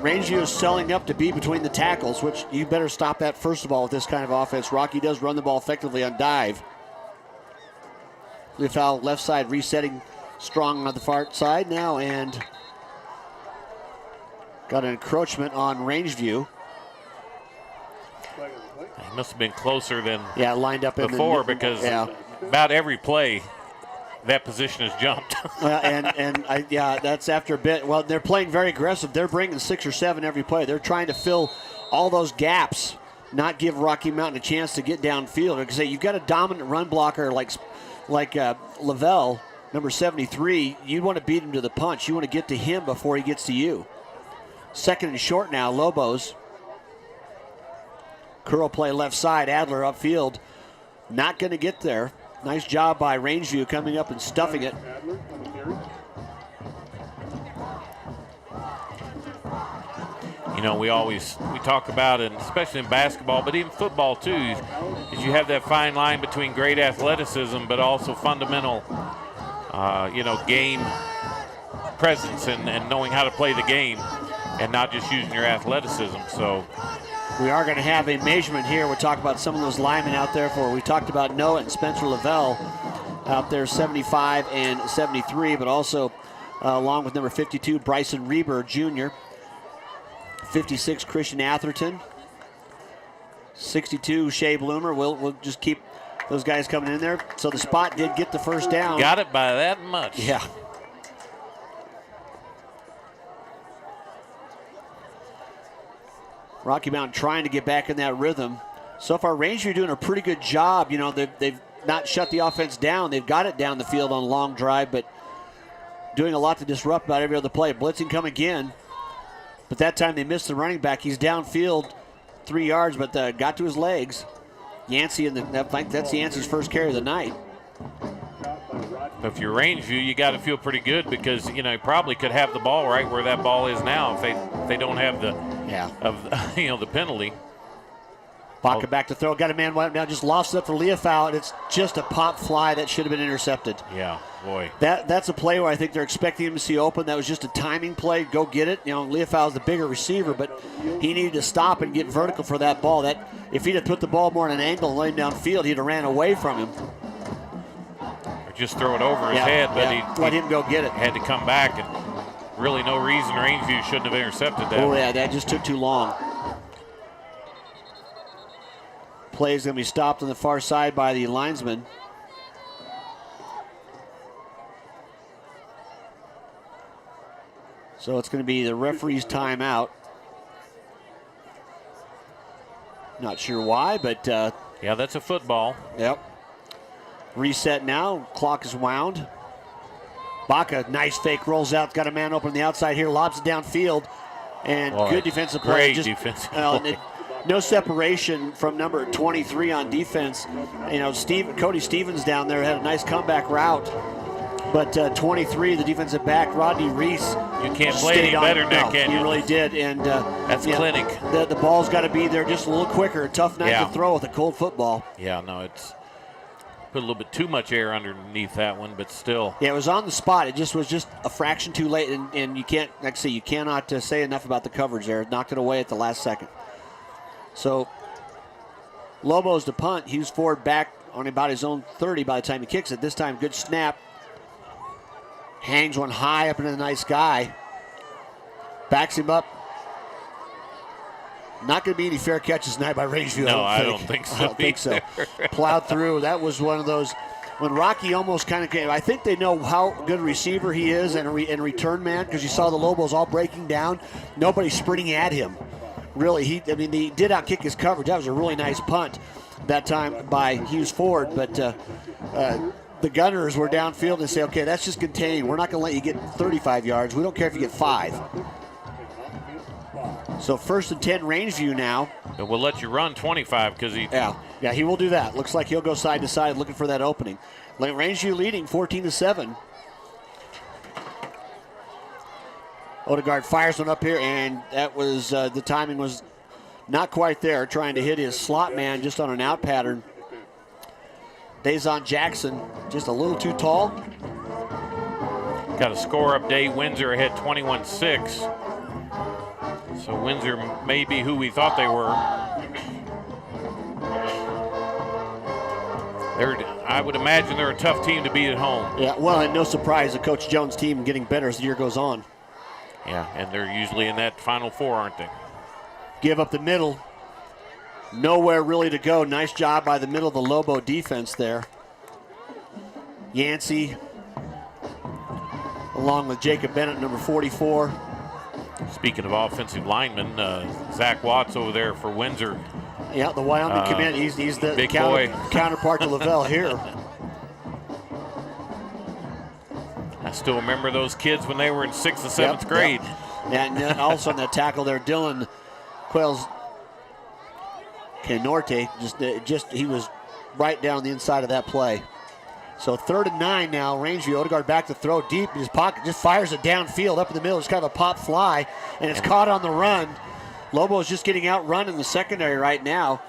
Rangeview is selling up to be between the tackles, which you better stop that first of all with this kind of offense. Rocky does run the ball effectively on dive. Leofow left side resetting strong on the far side now, and got an encroachment on Rangeview. He must have been closer than lined up before because about every play that position has jumped. That's after a bit. Well, they're playing very aggressive. They're bringing 6 or 7 every play. They're trying to fill all those gaps, not give Rocky Mountain a chance to get downfield. Because you've got a dominant run blocker like Lavelle number 73, you want to beat him to the punch. You want to get to him before he gets to you. Second and short now, Lobos. Curl play left side, Adler upfield. Not going to get there. Nice job by Rangeview coming up and stuffing it. You know, we talk about it, especially in basketball, but even football too, is you have that fine line between great athleticism, but also fundamental, game presence and knowing how to play the game and not just using your athleticism. So we are going to have a measurement here. We'll talk about some of those linemen out there we talked about Noah and Spencer Lavelle out there, 75 and 73, but also along with number 52, Bryson Reber Jr., 56, Christian Atherton. 62, Shea Bloomer. We'll just keep those guys coming in there. So the spot did get the first down. Got it by that much. Yeah. Rocky Mountain trying to get back in that rhythm. So far, Rangeview doing a pretty good job. You know, they've not shut the offense down. They've got it down the field on a long drive, but doing a lot to disrupt about every other play. Blitzing come again. But that time they missed the running back. He's downfield 3 yards, but got to his legs. Yancey, that's Yancey's first carry of the night. If you're Rangeview, you got to feel pretty good because, you know, you probably could have the ball right where that ball is now if they don't have the the penalty. Baca back to throw. Got a man now, just lost it up for Leofow, and it's just a pop fly that should have been intercepted. Yeah, boy. That's a play where I think they're expecting him to see open. That was just a timing play. Go get it. You know, Leofow's the bigger receiver, but he needed to stop and get vertical for that ball. That if he'd have put the ball more in an angle and laid downfield, he'd have ran away from him. Or just throw it over his head, but he let him go get it. Had to come back, and really no reason Rangeview shouldn't have intercepted that. Oh, yeah, that just took too long. Play is going to be stopped on the far side by the linesman. So it's going to be the referee's timeout. Not sure why, but... yeah, that's a football. Yep. Reset now. Clock is wound. Baca, nice fake, rolls out. Got a man open on the outside here. Lobs it downfield. And good defensive play. Great defensive play. No separation from number 23 on defense. You know, Cody Stevens down there had a nice comeback route. But 23, the defensive back, Rodney Reese. You can't play any better than that, can you? He really did. And that's clinic. The ball's got to be there just a little quicker. A tough night to throw with a cold football. Yeah, no, it's put a little bit too much air underneath that one, but still. Yeah, it was on the spot. It just was just a fraction too late. And you can't, like I say, you cannot say enough about the coverage there. Knocked it away at the last second. So Lobos to punt. Hughes Ford back on about his own 30 by the time he kicks it. This time, good snap. Hangs one high up into the nice sky. Backs him up. Not going to be any fair catches tonight by Rangeview. No, I don't think so. I don't think so. Plowed through. That was one of those when Rocky almost kind of came. I think they know how good a receiver he is and return man because you saw the Lobos all breaking down. Nobody sprinting at him. Really, he did outkick his coverage. That was a really nice punt that time by Hughes Ford. But the Gunners were downfield and say, okay, that's just contained. We're not going to let you get 35 yards. We don't care if you get 5. So 1st and 10 Rangeview now. And we'll let you run 25 because he. Yeah, he will do that. Looks like he'll go side to side looking for that opening. Rangeview leading 14-7. Odegaard fires one up here, and that was the timing was not quite there. Trying to hit his slot man just on an out pattern. Dazon Jackson just a little too tall. Got a score update. Windsor ahead 21-6. So Windsor may be who we thought they were. I would imagine they're a tough team to beat at home. Yeah, well, and no surprise, the Coach Jones team getting better as the year goes on. Yeah, and they're usually in that Final Four, aren't they? Give up the middle. Nowhere really to go. Nice job by the middle of the Lobo defense there. Yancey, along with Jacob Bennett, number 44. Speaking of offensive linemen, Zach Watts over there for Windsor. Yeah, the Wyoming commit. He's the big counterpart to Lavelle here. I still remember those kids when they were in 6th and 7th grade. Yep. And then also on that tackle there, Dylan Quails Norte, he was right down the inside of that play. So 3rd and 9 now. Rangeview, Odegaard back to throw deep in his pocket, just fires it downfield up in the middle. It's kind of a pop fly, and it's caught on the run. Lobo's just getting outrun in the secondary right now.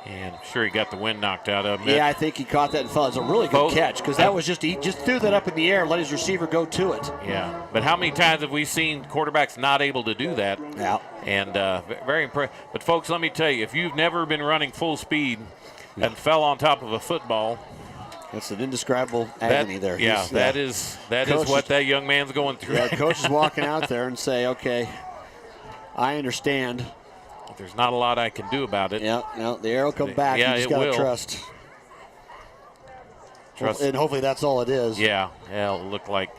And I'm sure he got the wind knocked out of him. Yeah, I think he caught that and fell. It's a really good catch because that was he just threw that up in the air and let his receiver go to it. Yeah, but how many times have we seen quarterbacks not able to do that? Yeah. And very impressive. But, folks, let me tell you, if you've never been running full speed and fell on top of a football, that's an indescribable agony there. Yeah, that is what that young man's going through. Yeah, coach is walking out there and say, okay, I understand. There's not a lot I can do about it. Yeah, no, the arrow come back. Yeah, you just it got to will. Trust. And hopefully that's all it is. Yeah, it'll look like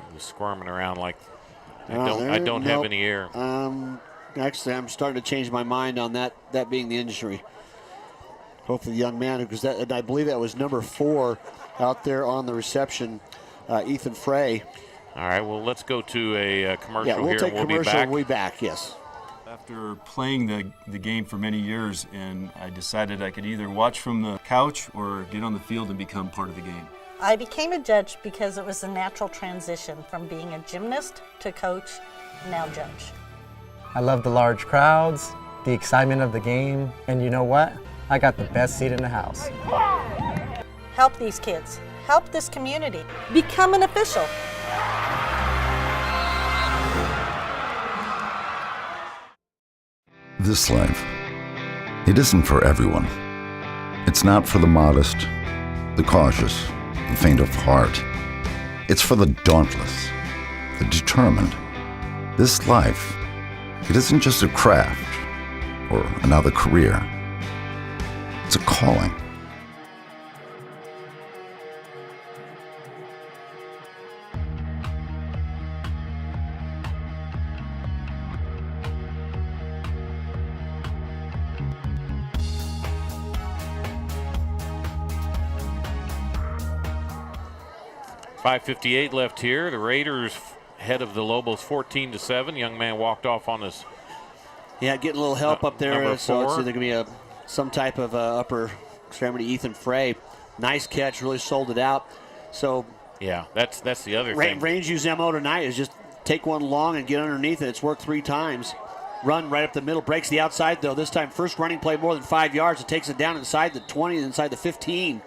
he was squirming around like I don't have any air. Actually, I'm starting to change my mind on that being the injury. Hopefully the young man, because and I believe that was number 4 out there on the reception, Ethan Frey. All right, well, let's go to a commercial here. We'll take commercial be back. We'll be back, yes. After playing the game for many years, and I decided I could either watch from the couch or get on the field and become part of the game. I became a judge because it was a natural transition from being a gymnast to coach, now judge. I love the large crowds, the excitement of the game, and you know what? I got the best seat in the house. Help these kids. Help this community. Become an official. This life, it isn't for everyone. It's not for the modest, the cautious, the faint of heart. It's for the dauntless, the determined. This life, it isn't just a craft or another career. It's a calling. .558 left here. The Raiders head of the Lobos 14-7. Young man walked off on his. Yeah, getting a little help up there. Number So it's 4. either going to be some type of upper extremity. Ethan Frey, nice catch, really sold it out. So yeah, that's the other thing. Rangeview's MO tonight is just take one long and get underneath it. It's worked 3 times. Run right up the middle, breaks the outside though. This time, first running play more than 5 yards. It takes it down inside the 20 and inside the 15.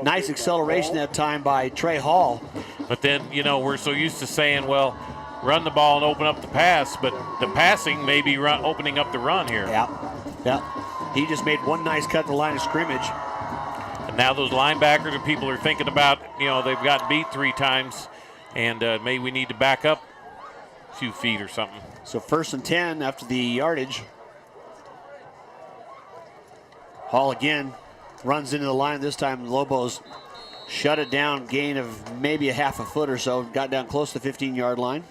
Nice acceleration that time by Trey Hall. But then, we're so used to saying, well, run the ball and open up the pass, but the passing may be opening up the run here. Yeah. He just made one nice cut to the line of scrimmage. And now those linebackers and people are thinking about, they've gotten beat 3 times, and maybe we need to back up a few feet or something. So 1st and 10 after the yardage. Hall again. Runs into the line this time. Lobos shut it down, gain of maybe a half a foot or so. Got down close to the 15-yard line.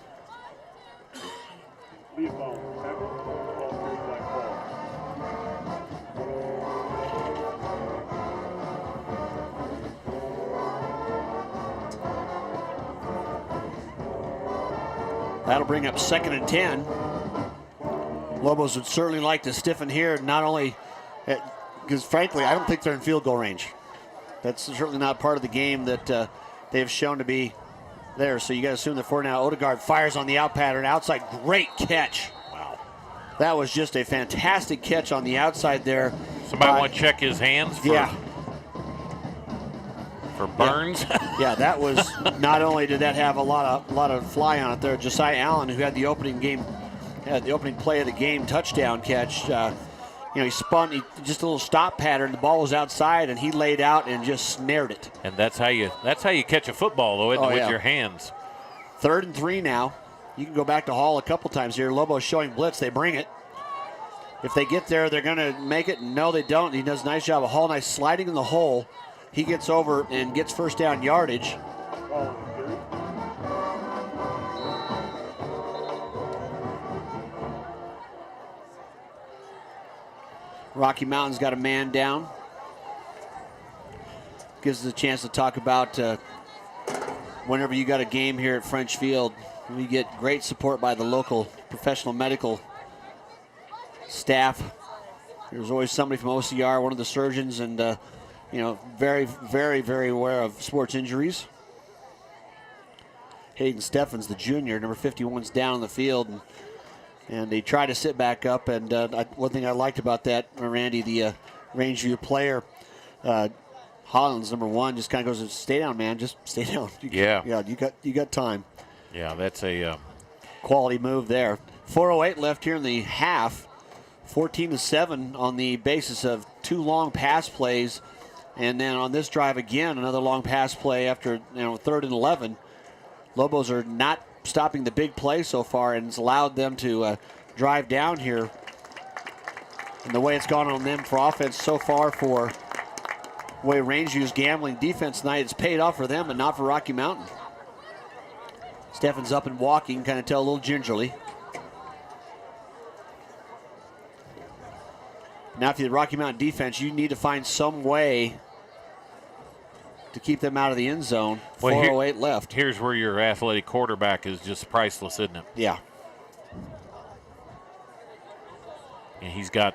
That'll bring up 2nd and 10. Lobos would certainly like to stiffen here, not only because frankly, I don't think they're in field goal range. That's certainly not part of the game that they have shown to be there. So you got to assume that for now, Odegaard fires on the out pattern, outside, great catch. Wow. That was just a fantastic catch on the outside there. Somebody want to check his hands for burns? Yeah, that was, not only did that have a lot of fly on it there, Josiah Allen, who had the opening play of the game touchdown catch, he spun, just a little stop pattern. The ball was outside, and he laid out and just snared it. And that's how you catch a football, though, isn't it, with your hands. 3rd and 3 now. You can go back to Hall a couple times here. Lobo's showing blitz. They bring it. If they get there, they're going to make it. No, they don't. He does a nice job of Hall. Nice sliding in the hole. He gets over and gets first down yardage. Rocky Mountain's got a man down. Gives us a chance to talk about whenever you got a game here at French Field, we get great support by the local professional medical staff. There's always somebody from OCR, one of the surgeons, and very, very, very aware of sports injuries. Hayden Steffens, the junior, number 51's down on the field, and they try to sit back up. And one thing I liked about that, Randy, the Rangeview player, Hollins, number 1, just kind of goes, "Stay down, man. Just stay down." You got time. Yeah, that's a quality move there. 4:08 left here in the half. 14-7 on the basis of 2 long pass plays, and then on this drive again, another long pass play after 3rd and 11. Lobos are not stopping the big play so far, and it's allowed them to drive down here. And the way it's gone on them for offense so far, for the way Rangeview's gambling defense tonight, it's paid off for them, but not for Rocky Mountain. Steffens up and walking, kind of tell a little gingerly. Now, if you're the Rocky Mountain defense, you need to find some way to keep them out of the end zone. 4:08 left. Here's where your athletic quarterback is just priceless, isn't it? Yeah. And he's got,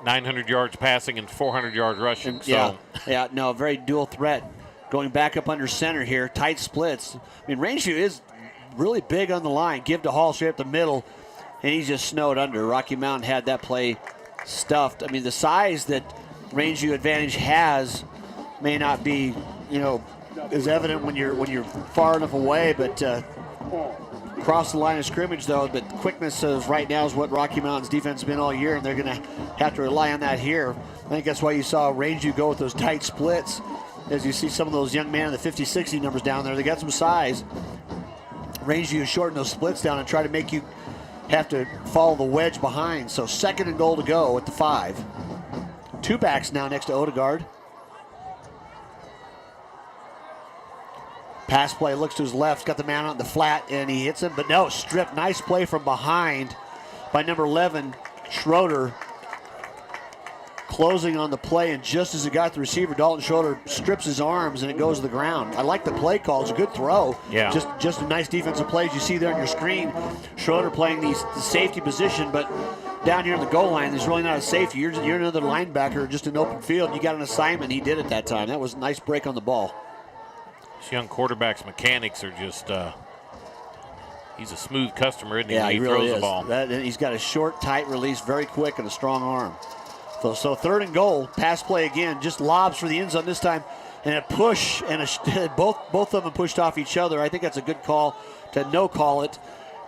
900 yards passing and 400 yards rushing. Very dual threat. Going back up under center here, tight splits. I mean, Rangeview is really big on the line. Give to Hall straight up the middle, and he's just snowed under. Rocky Mountain had that play stuffed. I mean, the size that Rangeview Advantage has may not be, as evident when you're far enough away, but across the line of scrimmage, though, but quickness right now is what Rocky Mountain's defense has been all year, and they're going to have to rely on that here. I think that's why you saw Rangeview go with those tight splits, as you see some of those young men in the 50-60 numbers down there. They got some size. Rangeview shorten those splits down and try to make you have to follow the wedge behind. So 2nd and goal to go at the 5. 2 backs now next to Odegaard. Pass play, looks to his left, got the man on the flat, and he hits him, but no, stripped. Nice play from behind by number 11, Schrader. Closing on the play, and just as it got the receiver, Dalton Schrader strips his arms, and it goes to the ground. I like the play call. It's a good throw. Yeah. Just a nice defensive play, as you see there on your screen. Schrader playing the safety position, but down here on the goal line, there's really not a safety. You're another linebacker, just an open field. You got an assignment. He did it that time. That was a nice break on the ball. This young quarterback's mechanics are just, he's a smooth customer, isn't he? Yeah, he really throws is. the ball. He's got a short, tight release, very quick, and a strong arm. So 3rd and goal, pass play again, just lobs for the end zone this time, and a push, and both of them pushed off each other. I think that's a good call to no call it,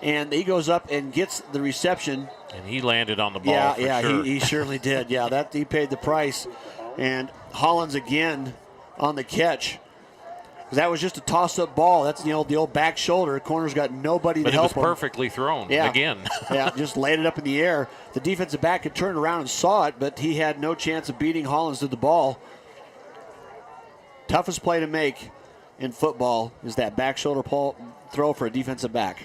and he goes up and gets the reception. And he landed on the ball. Sure. He certainly did. Yeah, he paid the price. And Hollins again on the catch. That was just a toss-up ball. That's the old back shoulder. Corner's got nobody to help him. But it was perfectly thrown again. Just laid it up in the air. The defensive back had turned around and saw it, but he had no chance of beating Hollins to the ball. Toughest play to make in football is that back shoulder throw for a defensive back.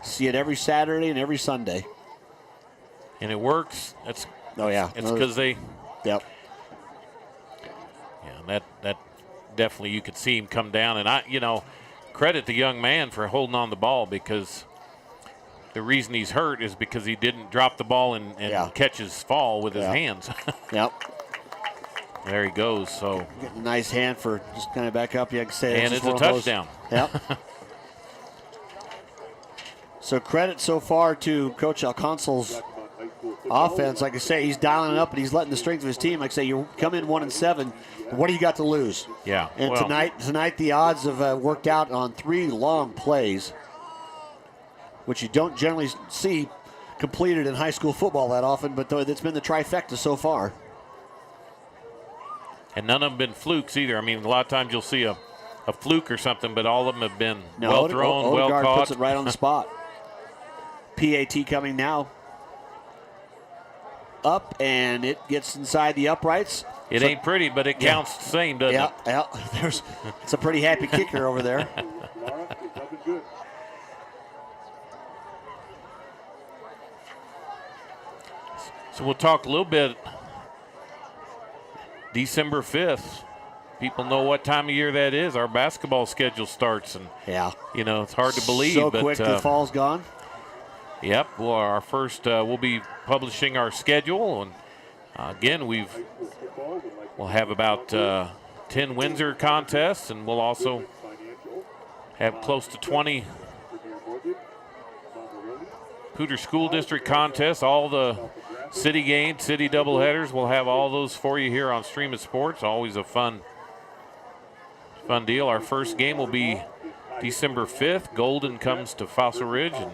See it every Saturday and every Sunday. And it works. It's because they. Yep. Yeah, that definitely, you could see him come down, and credit the young man for holding on the ball, because the reason he's hurt is because he didn't drop the ball and catch his fall with his hands. Yep. There he goes. So getting a nice hand for just kind of back up. You can say, and it's a touchdown. Yep. So credit so far to Coach Alconsol's offense. Like I say, he's dialing it up and he's letting the strength of his team. Like I say, you come in 1-7. What do you got to lose? Yeah. And tonight the odds have worked out on 3 long plays, which you don't generally see completed in high school football that often, but it's been the trifecta so far. And none of them been flukes either. I mean, a lot of times you'll see a fluke or something, but all of them have been well thrown, well caught. Puts it right on the spot. PAT coming now. Up, and it gets inside the uprights. It ain't pretty, but it counts the same, doesn't it? Yeah, it's a pretty happy kicker over there. So we'll talk a little bit. December 5th, people know what time of year that is. Our basketball schedule starts, and it's hard to believe. So but, quick the fall's gone. Yep. Well, our first, we'll be publishing our schedule, and again, we'll have about 10 Windsor contests, and we'll also have close to 20 Poudre School District contests. All the city games, city doubleheaders, we'll have all those for you here on Stream It Sports. Always a fun deal. Our first game will be December 5th. Golden comes to Fossil Ridge, and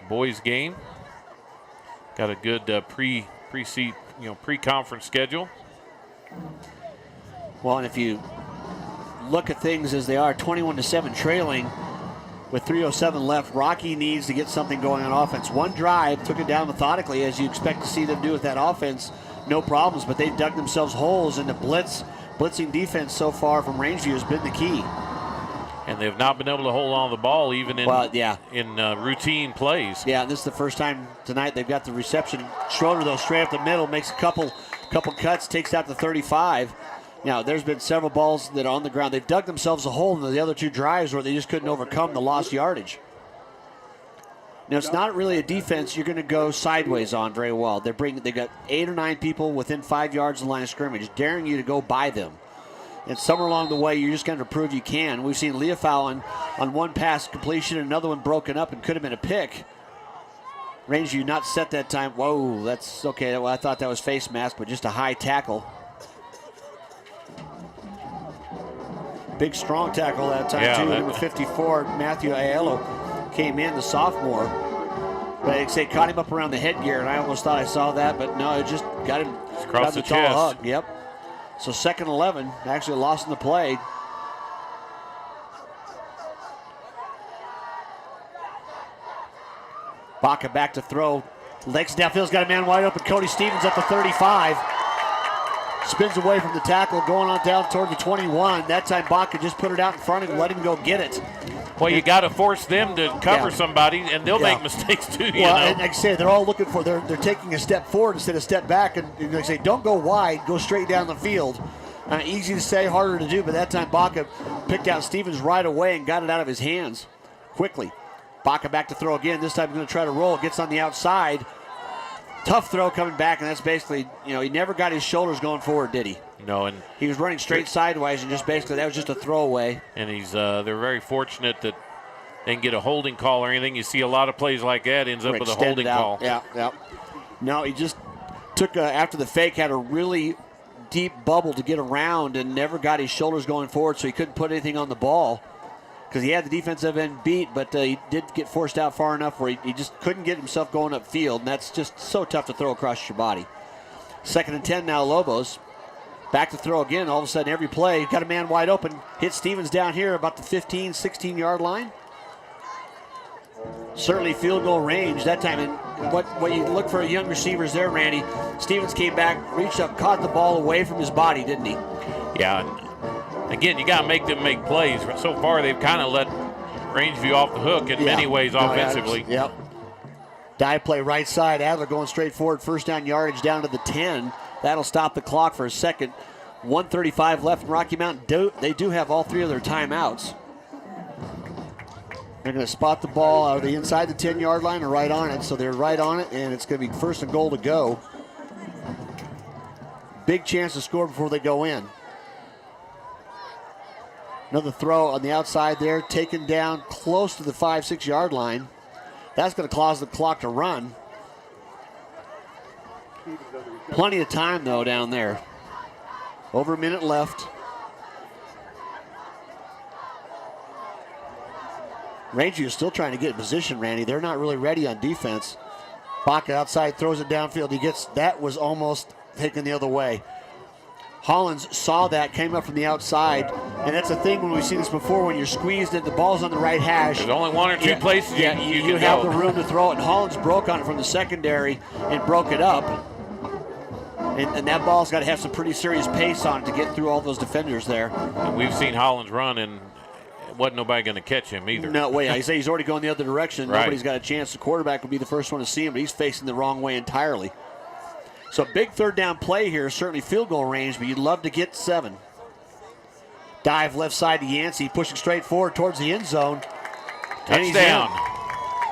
boys game. Got a good pre-conference schedule. Well, and if you look at things as they are, 21-7 trailing with 3:07 left, Rocky needs to get something going on offense. One drive, took it down methodically, as you expect to see them do with that offense. No problems, but they've dug themselves holes, and the blitzing defense so far from Rangeview has been the key. And they've not been able to hold on to the ball even in routine plays. Yeah, and this is the first time tonight they've got the reception. Schrader, though, straight up the middle, makes a couple cuts, takes out the 35. Now, there's been several balls that are on the ground. They've dug themselves a hole in the other two drives where they just couldn't overcome the lost yardage. Now, it's not really a defense you're going to go sideways on very well. They got 8 or 9 people within 5 yards of the line of scrimmage, daring you to go by them. And somewhere along the way, you're just going to prove you can. We've seen Leofow on one pass completion, and another one broken up and could have been a pick. Rangeview not set that time. Whoa, that's okay. Well, I thought that was face mask, but just a high tackle. Big, strong tackle that time, too. Number 54, Matthew Aiello, came in, the sophomore. But they say caught him up around the headgear, and I almost thought I saw that, but no, it just got him across the tall chest. hug. Yep. So 2nd and 11, actually lost in the play. Baca back to throw. Legs downfield's got a man wide open. Cody Stevens at the 35. Spins away from the tackle, going on down toward the 21. That time Baca just put it out in front and let him go get it. Well, you got to force them to cover somebody, and they'll make mistakes too. And like I say, they're all looking for, they're taking a step forward instead of step back, and they say, don't go wide, go straight down the field. Easy to say, harder to do, but that time Baca picked out Stevens right away and got it out of his hands quickly. Baca back to throw again. This time he's going to try to roll. Gets on the outside. Tough throw coming back, and that's basically, he never got his shoulders going forward, did he? No, and he was running straight sideways, and just basically that was just a throwaway. And they're very fortunate that they can get a holding call or anything. You see a lot of plays like that ends up with a holding call. Yeah. No, he just took after the fake, had a really deep bubble to get around, and never got his shoulders going forward, so he couldn't put anything on the ball. Because he had the defensive end beat, but he did get forced out far enough where he just couldn't get himself going upfield, and that's just so tough to throw across your body. 2nd and 10 now, Lobos. Back to throw again. All of a sudden, every play, got a man wide open. Hit Stevens down here about the 15, 16-yard line. Certainly field goal range that time. And what you look for young receivers there, Randy. Stevens came back, reached up, caught the ball away from his body, didn't he? Yeah. Again, you got to make them make plays. So far, they've kind of let Rangeview off the hook in many ways offensively. Yep. Dive play right side. Adler going straight forward. First down yardage down to the 10. That'll stop the clock for a second. 1:35 left in Rocky Mountain. They do have all 3 of their timeouts. They're going to spot the ball. Are they inside the 10-yard line or right on it? So they're right on it, and it's going to be 1st and goal to go. Big chance to score before they go in. Another throw on the outside there, taken down close to the 5-6 yard line. That's going to cause the clock to run. Plenty of time, though, down there. Over a minute left. Rangeview is still trying to get in position, Randy. They're not really ready on defense. Baca outside, throws it downfield. That was almost taken the other way. Hollins saw that, came up from the outside, and that's a thing when we've seen this before, when you're squeezed and the ball's on the right hash. There's only 1 or 2 places you have the room to throw it, and Hollins broke on it from the secondary and broke it up. And that ball's got to have some pretty serious pace on it to get through all those defenders there. And we've seen Hollins run, and wasn't nobody going to catch him either. No way. I say he's already going the other direction. Right. Nobody's got a chance. The quarterback will be the first one to see him, but he's facing the wrong way entirely. So big 3rd down play here, certainly field goal range, but you'd love to get 7. Dive left side to Yancey, pushing straight forward towards the end zone. And he's Touchdown. in.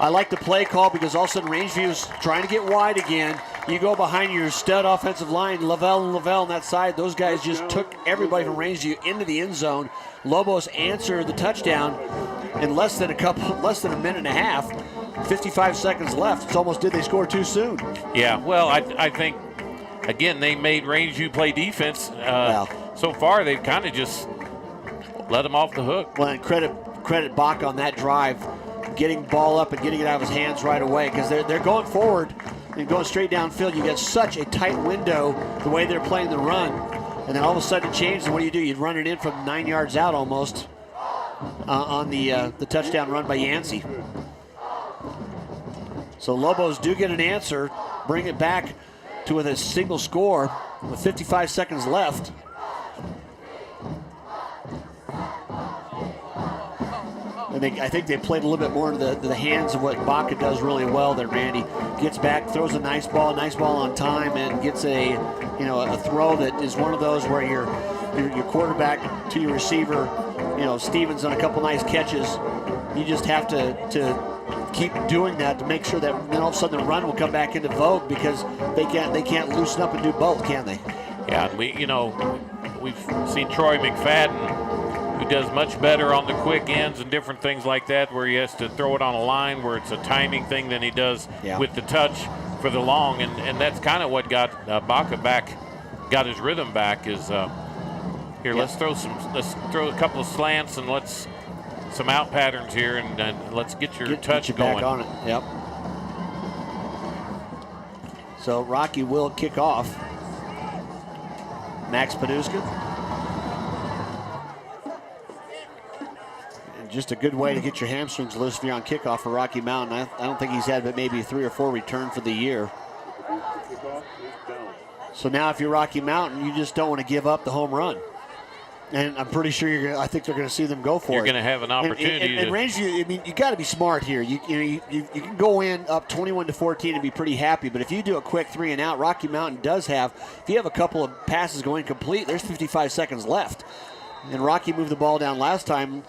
I like the play call because all of a sudden Rangeview's trying to get wide again. You go behind your stud offensive line, Lavelle on that side. Those guys just took everybody from Rangeview into the end zone. Lobos answered the touchdown in less than a minute and a half. 55 seconds left. It's almost did they score too soon. Yeah, well, I think, again, they made Rangeview play defense. So far, they've kind of just let them off the hook. Well, and credit Bach on that drive, getting ball up and getting it out of his hands right away, because they're going forward and going straight downfield. You get such a tight window the way they're playing the run, and then all of a sudden it changes. And what do? You'd run it in from 9 yards out almost on the touchdown run by Yancey. So Lobos do get an answer, bring it back to with a single score with 55 seconds left. And I think they played a little bit more into the hands of what Baca does really well there, Randy. Gets back, throws a nice ball on time, and gets a throw that is one of those where your quarterback to your receiver, Stevens on a couple nice catches. You just have to keep doing that to make sure that then all of a sudden the run will come back into vogue, because they can't loosen up and do both, can they? Yeah, we've seen Troy McFadden, who does much better on the quick ends and different things like that, where he has to throw it on a line where it's a timing thing than he does with the touch for the long, and that's kind of what got Baca back, got his rhythm back. Is let's throw a couple of slants and some out patterns here, and let's get your touch going. Back on it. Yep. So Rocky will kick off. Max Paduska. And just a good way to get your hamstrings loose if you're on kickoff for Rocky Mountain. I don't think he's had but maybe 3 or 4 return for the year. So now if you're Rocky Mountain, you just don't want to give up the home run. And I'm pretty sure I think they're going to see them go for it. You're going to have an opportunity. And Rangeview, I mean, you got to be smart here. You can go in up 21-14 and be pretty happy. But if you do a quick 3 and out, Rocky Mountain does have. If you have a couple of passes going complete, there's 55 seconds left. And Rocky moved the ball down last time.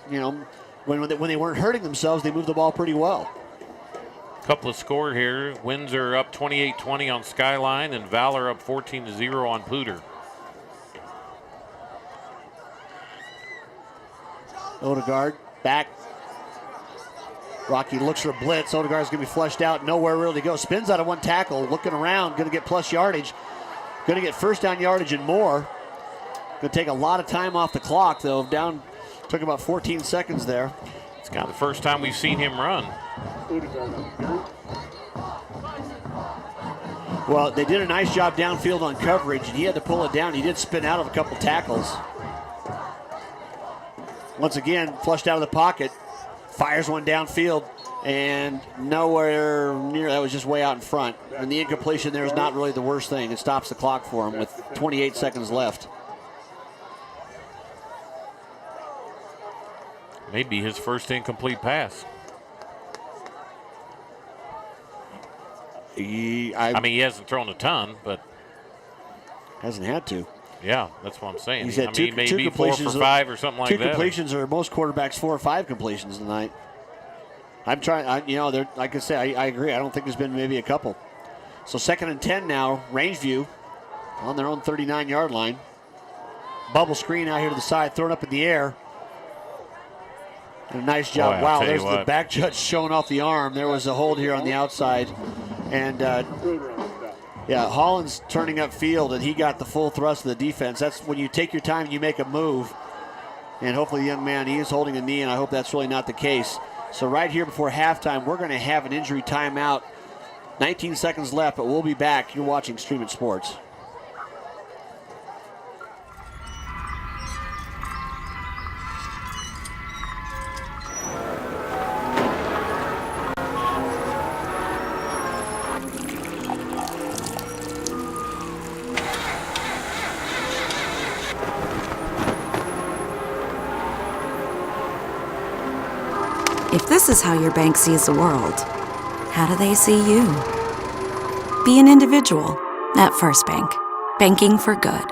When they weren't hurting themselves, they moved the ball pretty well. Couple of score here. Windsor up 28-20 on Skyline, and Valor up 14-0 on Pooter. Odegaard back. Rocky looks for a blitz. Odegaard's going to be flushed out. Nowhere really to go. Spins out of one tackle. Looking around. Going to get plus yardage. Going to get first down yardage and more. Going to take a lot of time off the clock, though. Took about 14 seconds there. It's kind of the first time we've seen him run. Well, they did a nice job downfield on coverage, and he had to pull it down. He did spin out of a couple tackles. Once again, flushed out of the pocket, fires one downfield, and nowhere near. That was just way out in front. And the incompletion there is not really the worst thing. It stops the clock for him with 28 seconds left. Maybe his first incomplete pass. He hasn't thrown a ton, but hasn't had to. Yeah, that's what I'm saying. He's had two maybe 4 for 5 or something like that. Two completions are most quarterbacks 4 or 5 completions tonight. I'm trying. Like I say, I agree. I don't think there's been maybe a couple. So 2nd and 10 now. Rangeview on their own 39-yard line. Bubble screen out here to the side, thrown up in the air. And a nice job. Boy, wow, there's the back judge showing off the arm. There was a hold here on the outside, and. Holland's turning up field, and he got the full thrust of the defense. That's when you take your time and you make a move. And hopefully the young man, he is holding a knee, and I hope that's really not the case. So right here before halftime, we're going to have an injury timeout. 19 seconds left, but we'll be back. You're watching Stream It Sports. If this is how your bank sees the world, how do they see you? Be an individual at First Bank. Banking for good.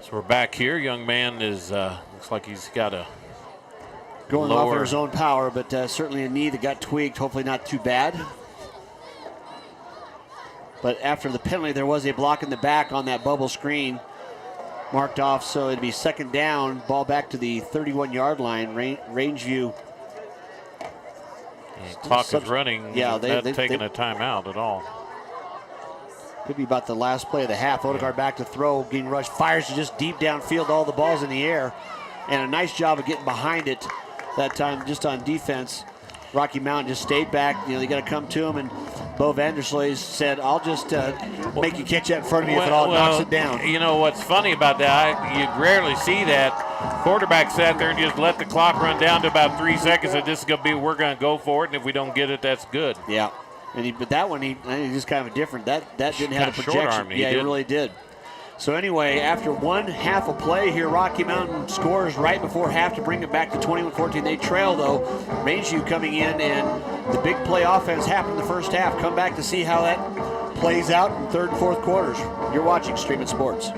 So we're back here. Young man is looks like he's got a going off of his own power, but certainly a knee that got tweaked. Hopefully not too bad. But after the penalty, there was a block in the back on that bubble screen marked off, so it'd be second down, ball back to the 31-yard line. Rangeview. Clock is running. Yeah, they've taken a timeout at all. Could be about the last play of the half. Odegaard back to throw, getting rushed, fires just deep downfield, all the balls in the air, and a nice job of getting behind it that time just on defense. Rocky Mountain just stayed back. You got to come to him, and Bo Vandersloot said, I'll just make you catch that in front of me if it all knocks it down. You know what's funny about that, you rarely see that. Quarterback sat there and just let the clock run down to about 3 seconds, and this is going to be, we're going to go for it, and if we don't get it, that's good. Yeah, but that one, he just kind of different. That didn't have the projection. He really did. So anyway, after one half of play here, Rocky Mountain scores right before half to bring it back to 21-14. They trail, though. Rangeview coming in, and the big play offense happened in the first half. Come back to see how that plays out in third and fourth quarters. You're watching Streaming Sports.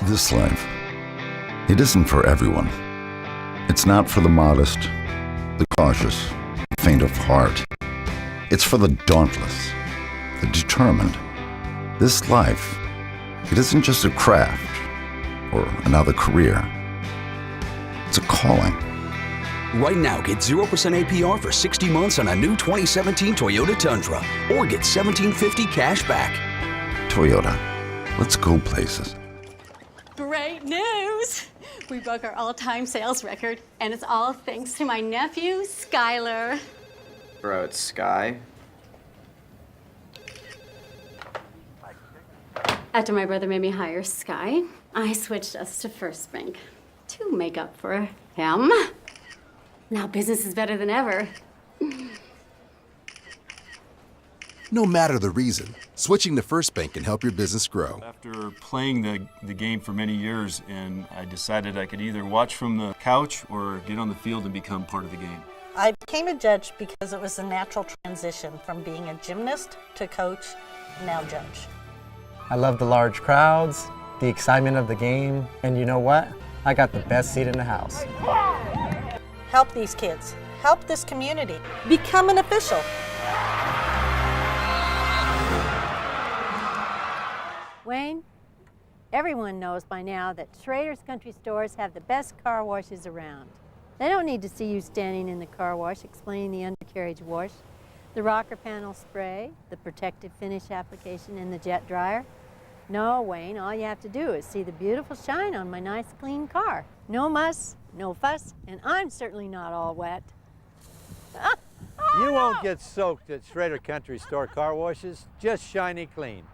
This life, it isn't for everyone. It's not for the modest, the cautious, the faint of heart. It's for the dauntless, the determined. This life, it isn't just a craft or another career. It's a calling. Right now, get 0% APR for 60 months on a new 2017 Toyota Tundra, or get $1,750 cash back. Toyota, let's go places. Great news! We broke our all-time sales record, and it's all thanks to my nephew, Skylar. Bro, it's Sky. After my brother made me hire Sky, I switched us to First Bank to make up for him. Now business is better than ever. No matter the reason, switching to First Bank can help your business grow. After playing the game for many years, and I decided I could either watch from the couch or get on the field and become part of the game. I became a judge because it was a natural transition from being a gymnast to coach, now judge. I love the large crowds, the excitement of the game, and you know what? I got the best seat in the house. Help these kids. Help this community. Become an official. Wayne, everyone knows by now that Schrader's Country Stores have the best car washes around. They don't need to see you standing in the car wash explaining the undercarriage wash, the rocker panel spray, the protective finish application, and the jet dryer. No, Wayne, all you have to do is see the beautiful shine on my nice clean car. No muss, no fuss, and I'm certainly not all wet. You won't get soaked at Schrader Country Store car washes, just shiny clean.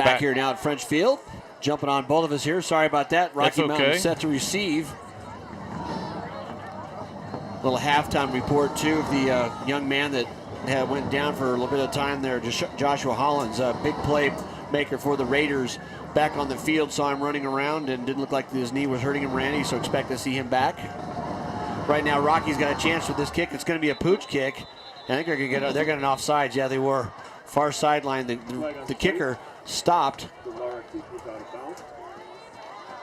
back here now at French Field. Jumping on both of us here. Sorry about that. Rocky Mountain set to receive. Little halftime report, too, of the young man that went down for a little bit of time there, Joshua Hollins, a big play maker for the Raiders. Back on the field, saw him running around and didn't look like his knee was hurting him, Randy, so expect to see him back. Right now, Rocky's got a chance with this kick. It's going to be a pooch kick. I think they're going to get an offsides. Yeah, they were. Far sideline. The kicker stopped.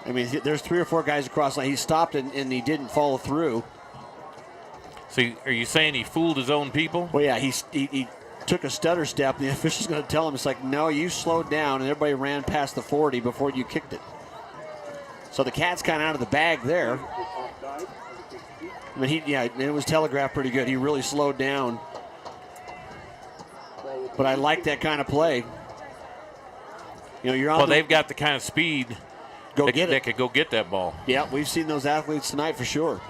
I mean, there's 3 or 4 guys across the line. He stopped and he didn't follow through. So are you saying he fooled his own people? Well, yeah, he took a stutter step, and the official's going to tell him, it's like, no, you slowed down, and everybody ran past the 40 before you kicked it. So the cat's kind of out of the bag there. I mean, it was telegraphed pretty good. He really slowed down. But I like that kind of play. You're on. Well, they've got the kind of speed that could go get that ball. Yeah, we've seen those athletes tonight for sure.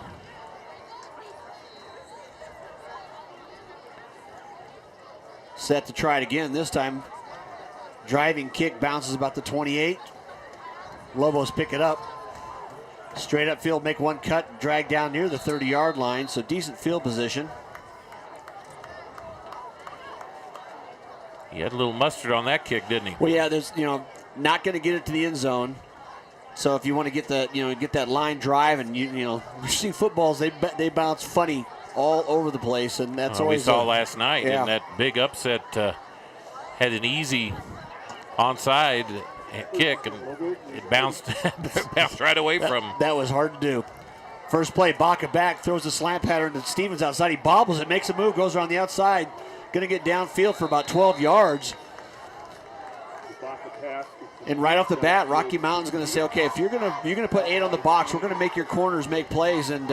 Set to try it again. This time, driving kick bounces about the 28. Lobos pick it up. Straight up field, make one cut, drag down near the 30-yard line, so decent field position. He had a little mustard on that kick, didn't he? Well, yeah, there's, not going to get it to the end zone. So if you want to get get that line drive, and you see footballs, they bounce funny all over the place, and that's always. We saw last night in that big upset. Had an easy onside kick, and it bounced right away from him. That was hard to do. First play, Baca back, throws the slant pattern to Stevens outside. He bobbles it, makes a move, goes around the outside. Going to get downfield for about 12 yards. And right off the bat, Rocky Mountain's going to say, okay, if you're going to put 8 on the box, we're going to make your corners make plays. And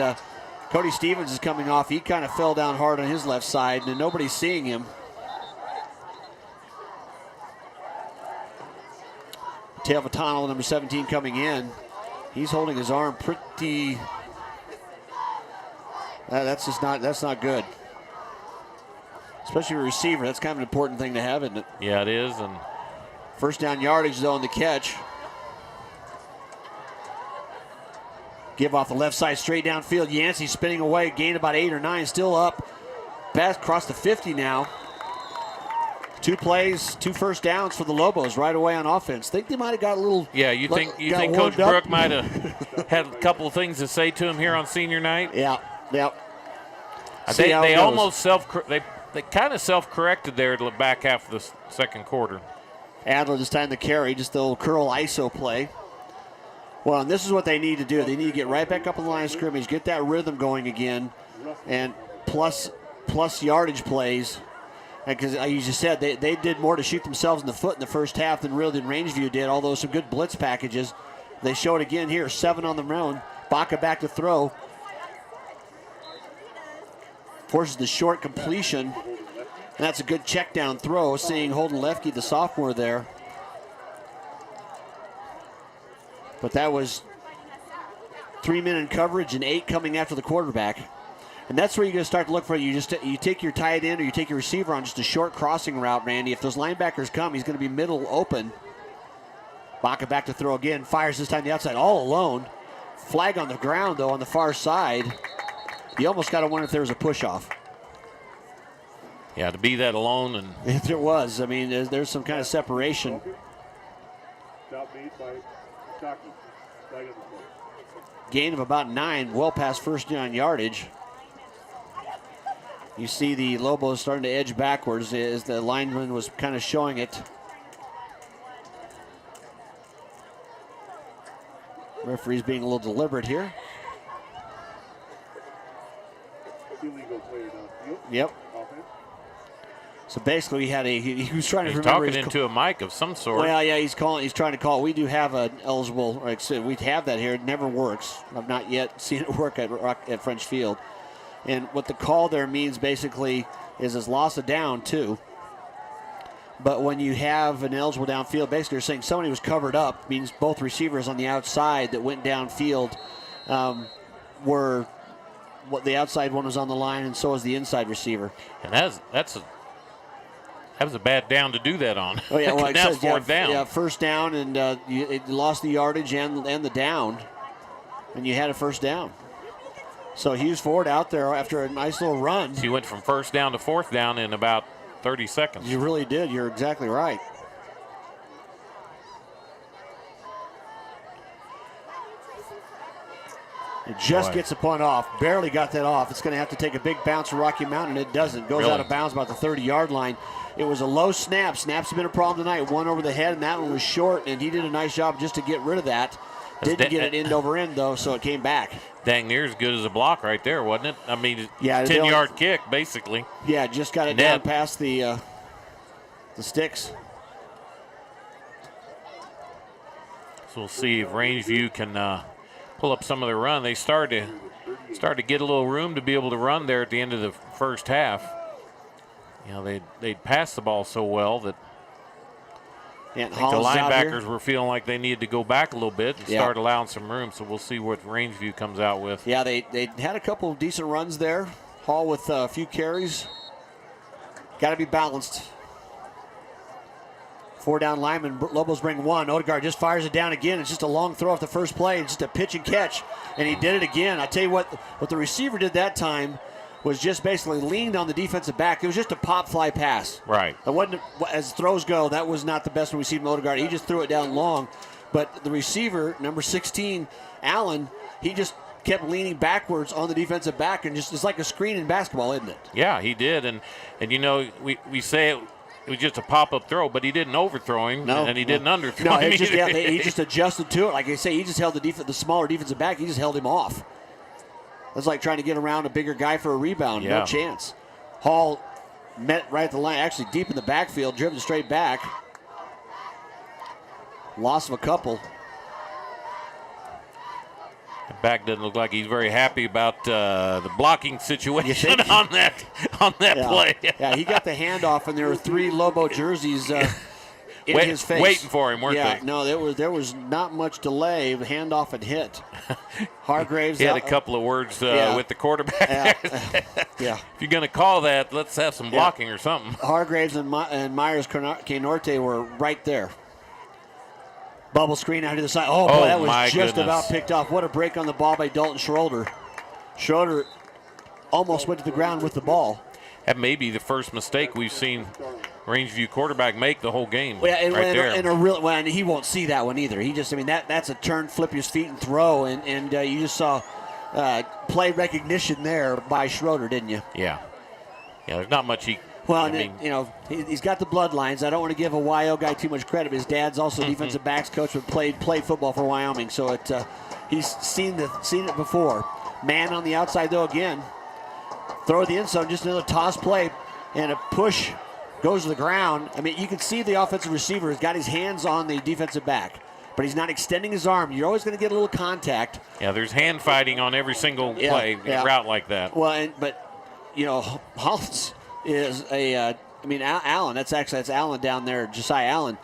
Cody Stevens is coming off. He kind of fell down hard on his left side, and nobody's seeing him. Teo Vitano, number 17, coming in. He's holding his arm pretty. That's not good. Especially a receiver. That's kind of an important thing to have, isn't it? Yeah, it is. And first down yardage, though, on the catch. Give off the left side, straight downfield. Yancey spinning away, gain about 8 or 9, still up. Pass across the 50 now. 2 plays, 2 first downs for the Lobos right away on offense. Think they might have got a little. Yeah, you think Coach Brook might have had a couple of things to say to him here on senior night? Yeah. They almost they kind of self-corrected there to the back half of the second quarter. Adler this time the carry, just the old curl ISO play. Well, and this is what they need to do. They need to get right back up on the line of scrimmage, get that rhythm going again, and plus yardage plays. Because you just said they did more to shoot themselves in the foot in the first half than Rangeview did, although some good blitz packages. They show it again here, 7 on the round. Baca back to throw. Forces the short completion. And that's a good check down throw, seeing Holden Lefke, the sophomore there. But that was 3 men in coverage and 8 coming after the quarterback. And that's where you're going to start to look for. You take your tight end or you take your receiver on just a short crossing route, Randy. If those linebackers come, he's going to be middle open. Baca back to throw again. Fires this time the outside all alone. Flag on the ground, though, on the far side. You almost got to wonder if there was a push-off. Yeah, to be that alone. And if there was, I mean, there's some kind of separation. Gain of about 9, well past first down yardage. You see the Lobos starting to edge backwards as the lineman was kind of showing it. Referee's being a little deliberate here. Yep. So basically, he was trying to remember. He's talking into a mic of some sort. Well, yeah, he's trying to call. We do have an eligible. Like I said, we have that here. It never works. I've not yet seen it work at French Field. And what the call there means basically is loss of down too. But when you have an eligible downfield, basically you're saying somebody was covered up. Means both receivers on the outside that went downfield were. What the outside one was on the line, and so was the inside receiver. And that's That was a bad down to do that on. Oh, yeah, well, now it's fourth down. Yeah, first down, and it lost the yardage and the down, and you had a first down. So Hughes Ford out there after a nice little run. So you went from first down to fourth down in about 30 seconds. You really did. You're exactly right. It just gets the punt off. Barely got that off. It's going to have to take a big bounce from Rocky Mountain. It doesn't. Goes out of bounds about the 30-yard line. It was a low snap. Snaps have been a problem tonight. One over the head, and that one was short, and he did a nice job just to get rid of that. Didn't get it end over end, though, so it came back. Dang near as good as a block right there, wasn't it? I mean, yeah, 10-yard kick, basically. Yeah, just got it down past the sticks. So we'll see if Rangeview can pull up some of their run. They started to get a little room to be able to run there at the end of the first half. You know, they'd passed the ball so well that I think the linebackers were feeling like they needed to go back a little bit and start allowing some room. So we'll see what Rangeview comes out with. Yeah, they had a couple of decent runs there. Hall with a few carries. Got to be balanced. 4 down linemen. Lobos bring 1. Odegaard just fires it down again. It's just a long throw off the first play. It's just a pitch and catch, and he did it again. I tell you what the receiver did that time was just basically leaned on the defensive back. It was just a pop fly pass. Right. It wasn't, as throws go, that was not the best one we see from Odegaard. He just threw it down long. But the receiver, number 16, Allen, he just kept leaning backwards on the defensive back, and just it's like a screen in basketball, isn't it? Yeah, he did. And you know, we say it was just a pop-up throw, but he didn't overthrow him, and he didn't underthrow him. He just adjusted to it. Like I say, he just held the smaller defensive back. He just held him off. That's like trying to get around a bigger guy for a rebound. Yeah. No chance. Hall met right at the line, actually deep in the backfield, driven straight back. Loss of a couple. The back doesn't look like he's very happy about the blocking situation on that play. Yeah, he got the handoff, and there were 3 Lobo jerseys in his face. Waiting for him, weren't they? No, there was not much delay. The handoff had hit. Hargraves. He had a couple of words with the quarterback. Yeah. If you're going to call that, let's have some blocking or something. Hargraves and Myers Canorte were right there. Bubble screen out to the side. Oh, boy, that was just about picked off. What a break on the ball by Dalton Schrader. Schrader almost went to the ground with the ball. That may be the first mistake we've seen Rangeview quarterback make the whole game. Well, and, right and, there. And he won't see that one either. He just, that's a turn, flip his feet, and throw. And you just saw play recognition there by Schrader, didn't you? Yeah. Yeah, there's not much he. Well, he's got the bloodlines. I don't want to give a YO guy too much credit. His dad's also defensive backs coach, but played football for Wyoming, so he's seen it before. Man on the outside though again. Throw the end zone, just another toss play, and a push goes to the ground. I mean, you can see the offensive receiver has got his hands on the defensive back, but he's not extending his arm. You're always going to get a little contact. Yeah, there's hand fighting on every single play route like that. Well, but Hollins is Allen. That's Allen down there, Josiah Allen.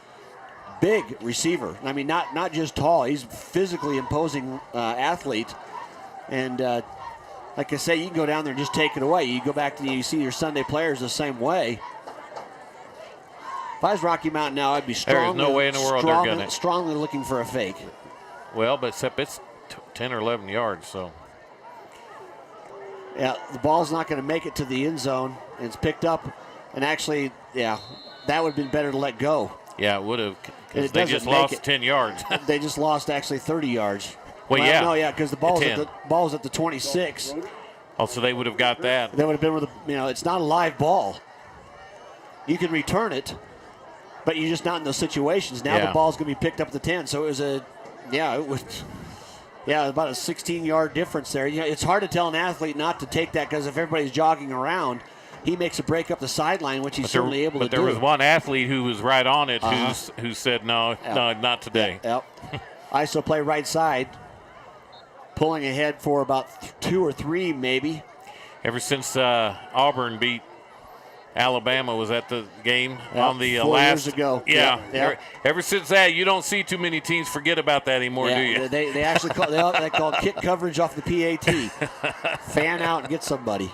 Big receiver. I mean, not just tall. He's physically imposing athlete. And like I say, you can go down there and just take it away. You go back you see your Sunday players the same way. If I was Rocky Mountain now, I'd be strongly, There's no way in the world they're gonna. Strongly looking for a fake. Well, but except it's 10 or 11 yards, so. Yeah, the ball's not going to make it to the end zone. And it's picked up. And actually, that would have been better to let go. Yeah, it would have. Because they just lost 10 yards. They just lost actually 30 yards. Well, because the ball's at the 26. Oh, so they would have got that. That would have been with it's not a live ball. You can return it, but you're just not in those situations. Now the ball's going to be picked up at the 10. So it was about a 16-yard difference there. It's hard to tell an athlete not to take that because if everybody's jogging around, he makes a break up the sideline, which he's certainly able to do. But there was one athlete who was right on it who said, no, not today. Yep. ISO play right side, pulling ahead for about 2 or 3 maybe. Ever since Auburn beat Alabama was at the game on the 4 last years ago. Yeah. Ever since that, you don't see too many teams forget about that anymore, do you? They actually call kick coverage off the PAT. Fan out and get somebody.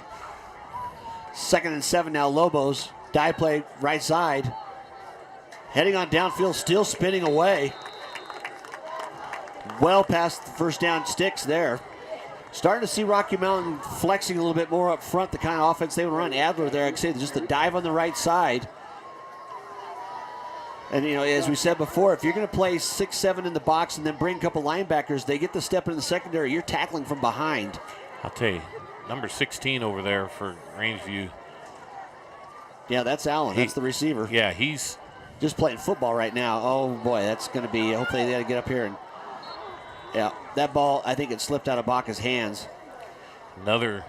2nd and 7 now. Lobos Dive play right side. Heading on downfield, still spinning away. Well past the first down sticks there. Starting to see Rocky Mountain flexing a little bit more up front, the kind of offense they would run. Adler there, I'd say just the dive on the right side. And, you know, as we said before, if you're going to play 6-7 in the box and then bring a couple linebackers, they get the step into the secondary. You're tackling from behind. I'll tell you, number 16 over there for Rangeview. Yeah, that's Allen. That's the receiver. Yeah, he's just playing football right now. Oh, boy, that's going to be – hopefully they got to get up here. And yeah, that ball, I think it slipped out of Baca's hands. Another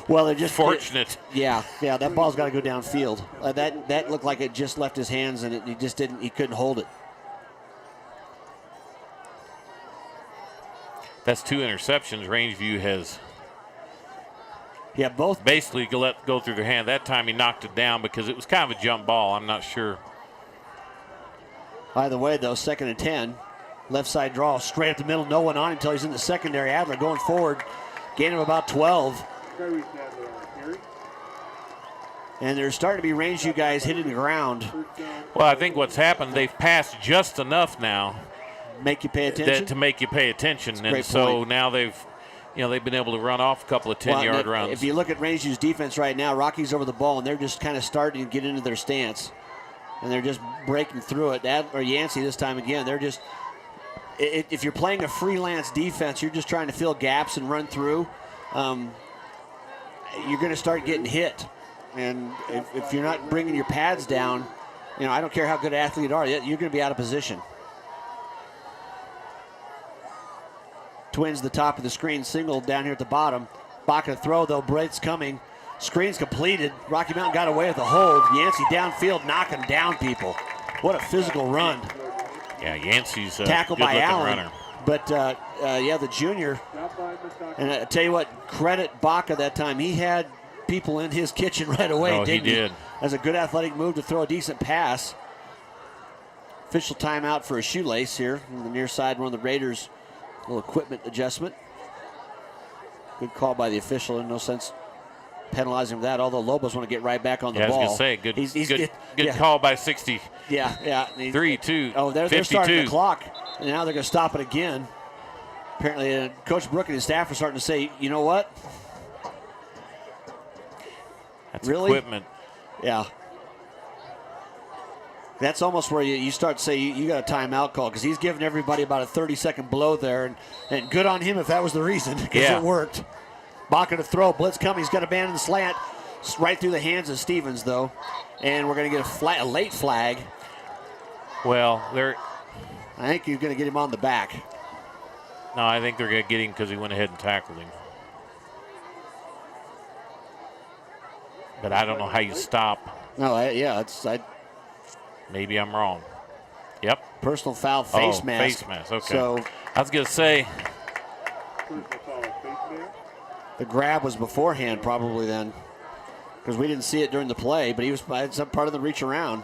they're just fortunate. That ball's got to go downfield. That looked like it just left his hands, and he couldn't hold it. That's 2 interceptions Rangeview has. Yeah, both basically let go through their hand. That time he knocked it down because it was kind of a jump ball. I'm not sure. Either way, though, 2nd and 10. Left side draw, straight up the middle. No one on him until he's in the secondary. Adler going forward. Gain of about 12. And there's starting to be Rangeview guys hitting the ground. Well, I think what's happened, they've passed just enough now. Make you pay attention? To make you pay attention. And so now they've been able to run off a couple of 10-yard runs. If you look at Rangeview's defense right now, Rocky's over the ball, and they're just kind of starting to get into their stance. And they're just breaking through it. Or Yancey this time again, they're just – if you're playing a freelance defense, you're just trying to fill gaps and run through. You're going to start getting hit. And if you're not bringing your pads down, I don't care how good an athlete you are, you're going to be out of position. Twins the top of the screen, single down here at the bottom. Baca throw, though, Braith's coming. Screen's completed. Rocky Mountain got away with the hold. Yancey downfield, knocking down people. What a physical run. Yeah, Yancey's a tackled by good-looking Allen. runner. But, the junior. And I tell you what, credit Baca that time. He had people in his kitchen right away, didn't he? Did. As a good athletic move to throw a decent pass. Official timeout for a shoelace here on the near side. One of the Raiders, little equipment adjustment. Good call by the official. No sense penalizing him for that, although Lobos want to get right back on the ball. I was going to say, good call by 60. Yeah. 3-2. Oh, they're starting the clock, and now they're going to stop it again. Apparently, Coach Brook and his staff are starting to say, you know what? That's really? Equipment. Yeah. That's almost where you start to say you got a timeout call, because he's giving everybody about a 30-second blow there, and good on him if that was the reason, because it worked. Baca to throw, blitz coming, he's got a man in the slant, right through the hands of Stevens, though, and we're going to get a late flag. Well, I think you're going to get him on the back. No, I think they're going to get him because he went ahead and tackled him. But I don't know how you stop. No, maybe I'm wrong. Yep. Personal foul, face mask. Face mask, okay. So I was going to say. The grab was beforehand probably then, because we didn't see it during the play, but he was some part of the reach around.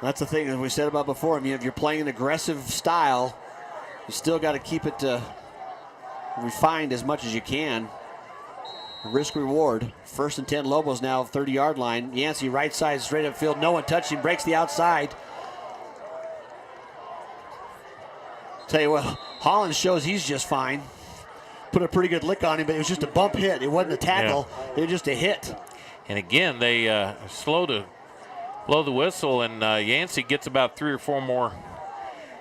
That's the thing that we said about before. I mean, if you're playing an aggressive style, you still got to keep it refined as much as you can. Risk reward. 1st and 10 Lobos now, 30-yard line. Yancey right side, straight up field. No one touched him. Breaks the outside. Tell you what, Hollins shows he's just fine. Put a pretty good lick on him, but it was just a bump hit. It wasn't a tackle. It was just a hit. And again, they slow to blow the whistle, and Yancey gets about 3 or 4 more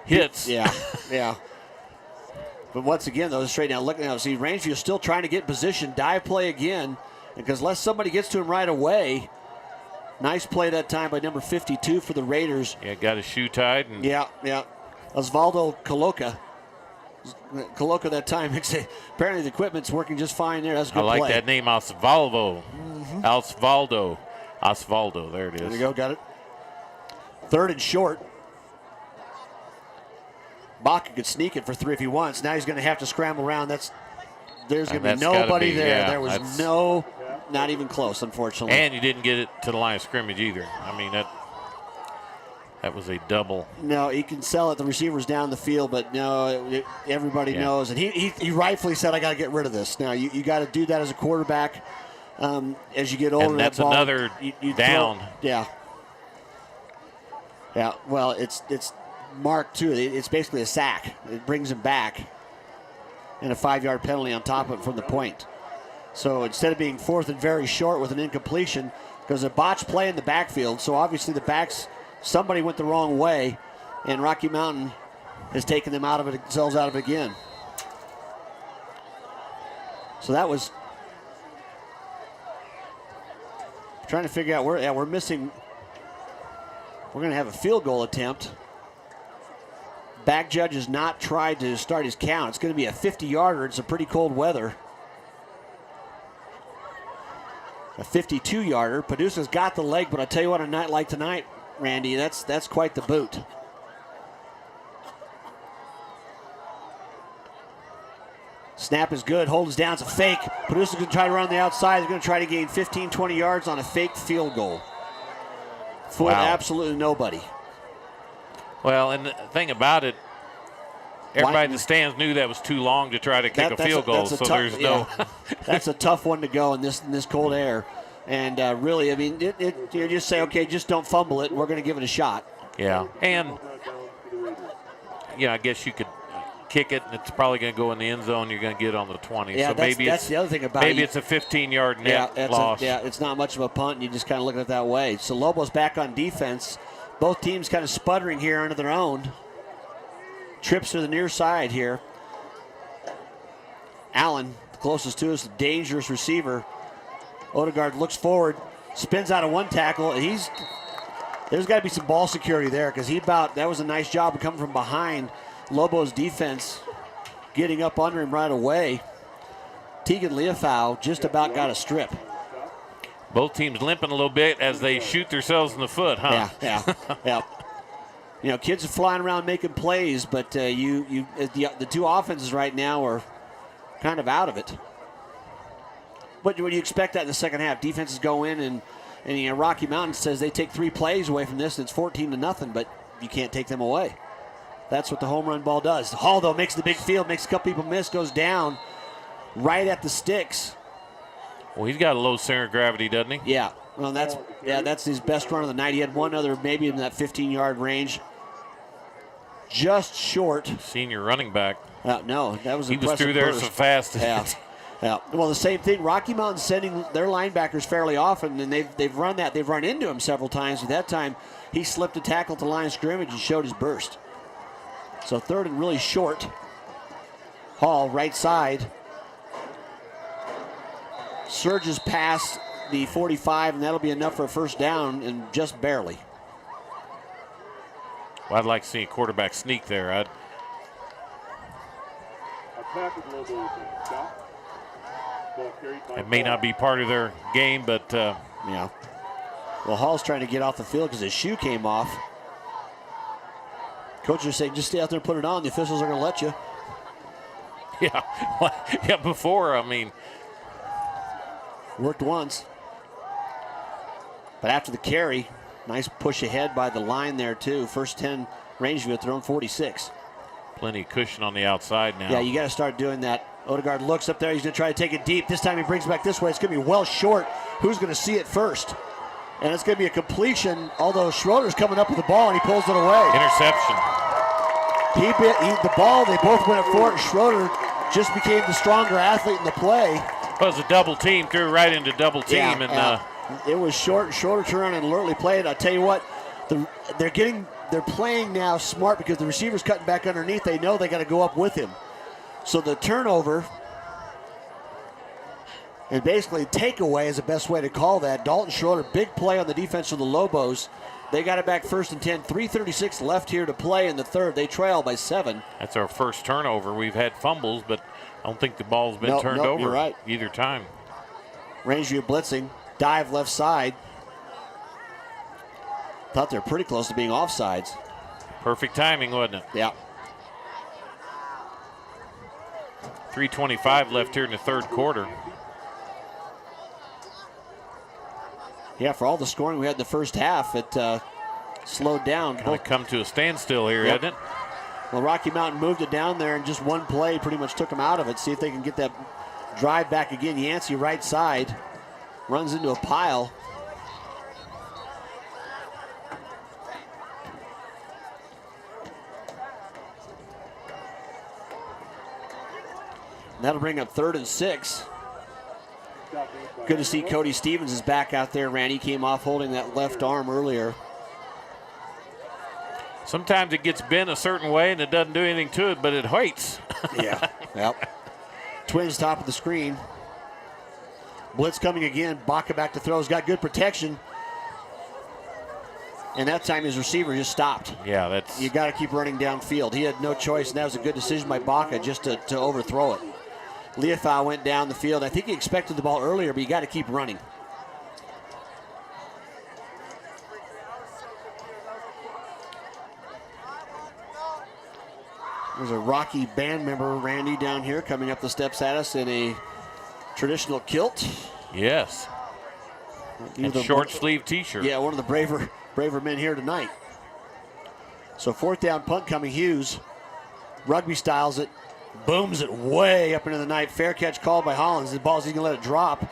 hits. Yeah. But once again, though, straight down looking out, see Rangeview still trying to get in position, dive play again, because unless somebody gets to him right away. Nice play that time by number 52 for the Raiders. Yeah, got his shoe tied. And yeah. Osvaldo Coloca that time. Apparently the equipment's working just fine there. That's a good play. I like that name, Osvaldo. Osvaldo, there it is. There you go, got it. 3rd and short. Baca could sneak it for 3 if he wants. Now he's going to have to scramble around. There's going to be nobody there. Yeah, there was not even close, unfortunately. And you didn't get it to the line of scrimmage either. I mean, that was a double. No, he can sell it. The receiver's down the field, but no, everybody knows. And he rightfully said, I got to get rid of this. Now, you got to do that as a quarterback. As you get older, and that's that ball, another down. Yeah. Well, it's marked too. It's basically a sack. It brings him back, and a 5-yard penalty on top of it from the point. So instead of being 4th and very short with an incompletion, because a botched play in the backfield, so obviously somebody went the wrong way, and Rocky Mountain has taken themselves out of it again. So that was trying to figure out where. We're missing. We're going to have a field goal attempt. Back judge has not tried to start his count. It's going to be a 50-yarder. It's a pretty cold weather. A 52-yarder. Paducah's got the leg, but I tell you what, a night like tonight, Randy, that's quite the boot. Snap is good. Holds down. It's a fake. Paducah's going to try to run on the outside. They're going to try to gain 15, 20 yards on a fake field goal. For absolutely nobody. Well, and the thing about it, everybody in the stands knew that was too long to try to kick a field goal. So there's no. That's a tough one to go in this cold air. And really, I mean, you just say, okay, just don't fumble it. And we're going to give it a shot. Yeah. And, I guess you could kick it, and it's probably going to go in the end zone. You're going to get it on the 20. Yeah, so that's the other thing about it. Maybe it's a 15-yard net loss. It's not much of a punt, and you just kind of look at it that way. So Lobos back on defense. Both teams kind of sputtering here under their own. Trips to the near side here. Allen, closest to us, the dangerous receiver. Odegaard looks forward, spins out of one tackle. There's got to be some ball security there because that was a nice job of coming from behind. Lobos defense getting up under him right away. Tegan Leofau just about got a strip. Both teams limping a little bit as they shoot themselves in the foot, huh? Yeah. Kids are flying around making plays, but the two offenses right now are kind of out of it. But when you expect that in the second half, defenses go in and Rocky Mountain says they take 3 plays away from this, and it's 14-0, but you can't take them away. That's what the home run ball does. Hall, though, makes the big field, makes a couple people miss, goes down right at the sticks. Well, he's got a low center of gravity, doesn't he? Yeah. Well, that's his best run of the night. He had one other maybe in that 15-yard range. Just short. Senior running back. No, that was he was through there burst. so fast. Yeah. Well, the same thing. Rocky Mountain sending their linebackers fairly often, and they've run that. They've run into him several times. At that time, he slipped a tackle at the line of scrimmage and showed his burst. So 3rd and really short. Hall, right side. Surges past the 45, and that'll be enough for a first down, and just barely. Well, I'd like to see a quarterback sneak there. It may not be part of their game, but yeah. Well, Hall's trying to get off the field because his shoe came off. Coach is saying, just stay out there and put it on. The officials are going to let you. Yeah. Before, I mean. Worked once. But after the carry, nice push ahead by the line there, too. First 10, Rangeview at their own 46. Plenty of cushion on the outside now. Yeah, you got to start doing that. Odegaard looks up there. He's going to try to take it deep. This time he brings it back this way. It's going to be well short. Who's going to see it first? And it's going to be a completion, although Schroeder's coming up with the ball, and he pulls it away. Interception. The ball, they both went up for it. Schroeder just became the stronger athlete in the play. Well, it was a double team, threw right into double team. It was short. Schroeder turned around and alertly played. I tell you what, they're playing now smart because the receiver's cutting back underneath. They know they got to go up with him. So the turnover and basically takeaway is the best way to call that. Dalton Schroeder, big play on the defense of the Lobos. They got it back 1st and 10. 3:36 left here to play in the third. They trail by 7. That's our first turnover. We've had fumbles, but I don't think the ball's been turned over you're right. either time. Rangeview blitzing. Dive left side. Thought they're pretty close to being offsides. Perfect timing, wasn't it? Yeah. 3:25 left here in the third quarter. Yeah, for all the scoring we had in the first half, it slowed down. Kind of come to a standstill here, hasn't it? Well, Rocky Mountain moved it down there, and just one play pretty much took them out of it. See if they can get that drive back again. Yancey right side. runs into a pile. And that'll bring up 3rd and 6. Good to see Cody Stevens is back out there. Randy came off holding that left arm earlier. Sometimes it gets bent a certain way and it doesn't do anything to it, but it hurts. Yeah. Yep. Twins top of the screen. Blitz coming again. Baca back to throw. He's got good protection. And that time his receiver just stopped. Yeah, that's... You got to keep running downfield. He had no choice, and that was a good decision by Baca just to overthrow it. Leofau went down the field. I think he expected the ball earlier, but you got to keep running. There's a Rocky band member, Randy, down here coming up the steps at us in a traditional kilt. Yes. And short sleeve t-shirt. Yeah, one of the braver men here tonight. So 4th down punt coming. Hughes rugby styles it, booms it way up into the night. Fair catch called by Hollins. The ball's, he's going to let it drop.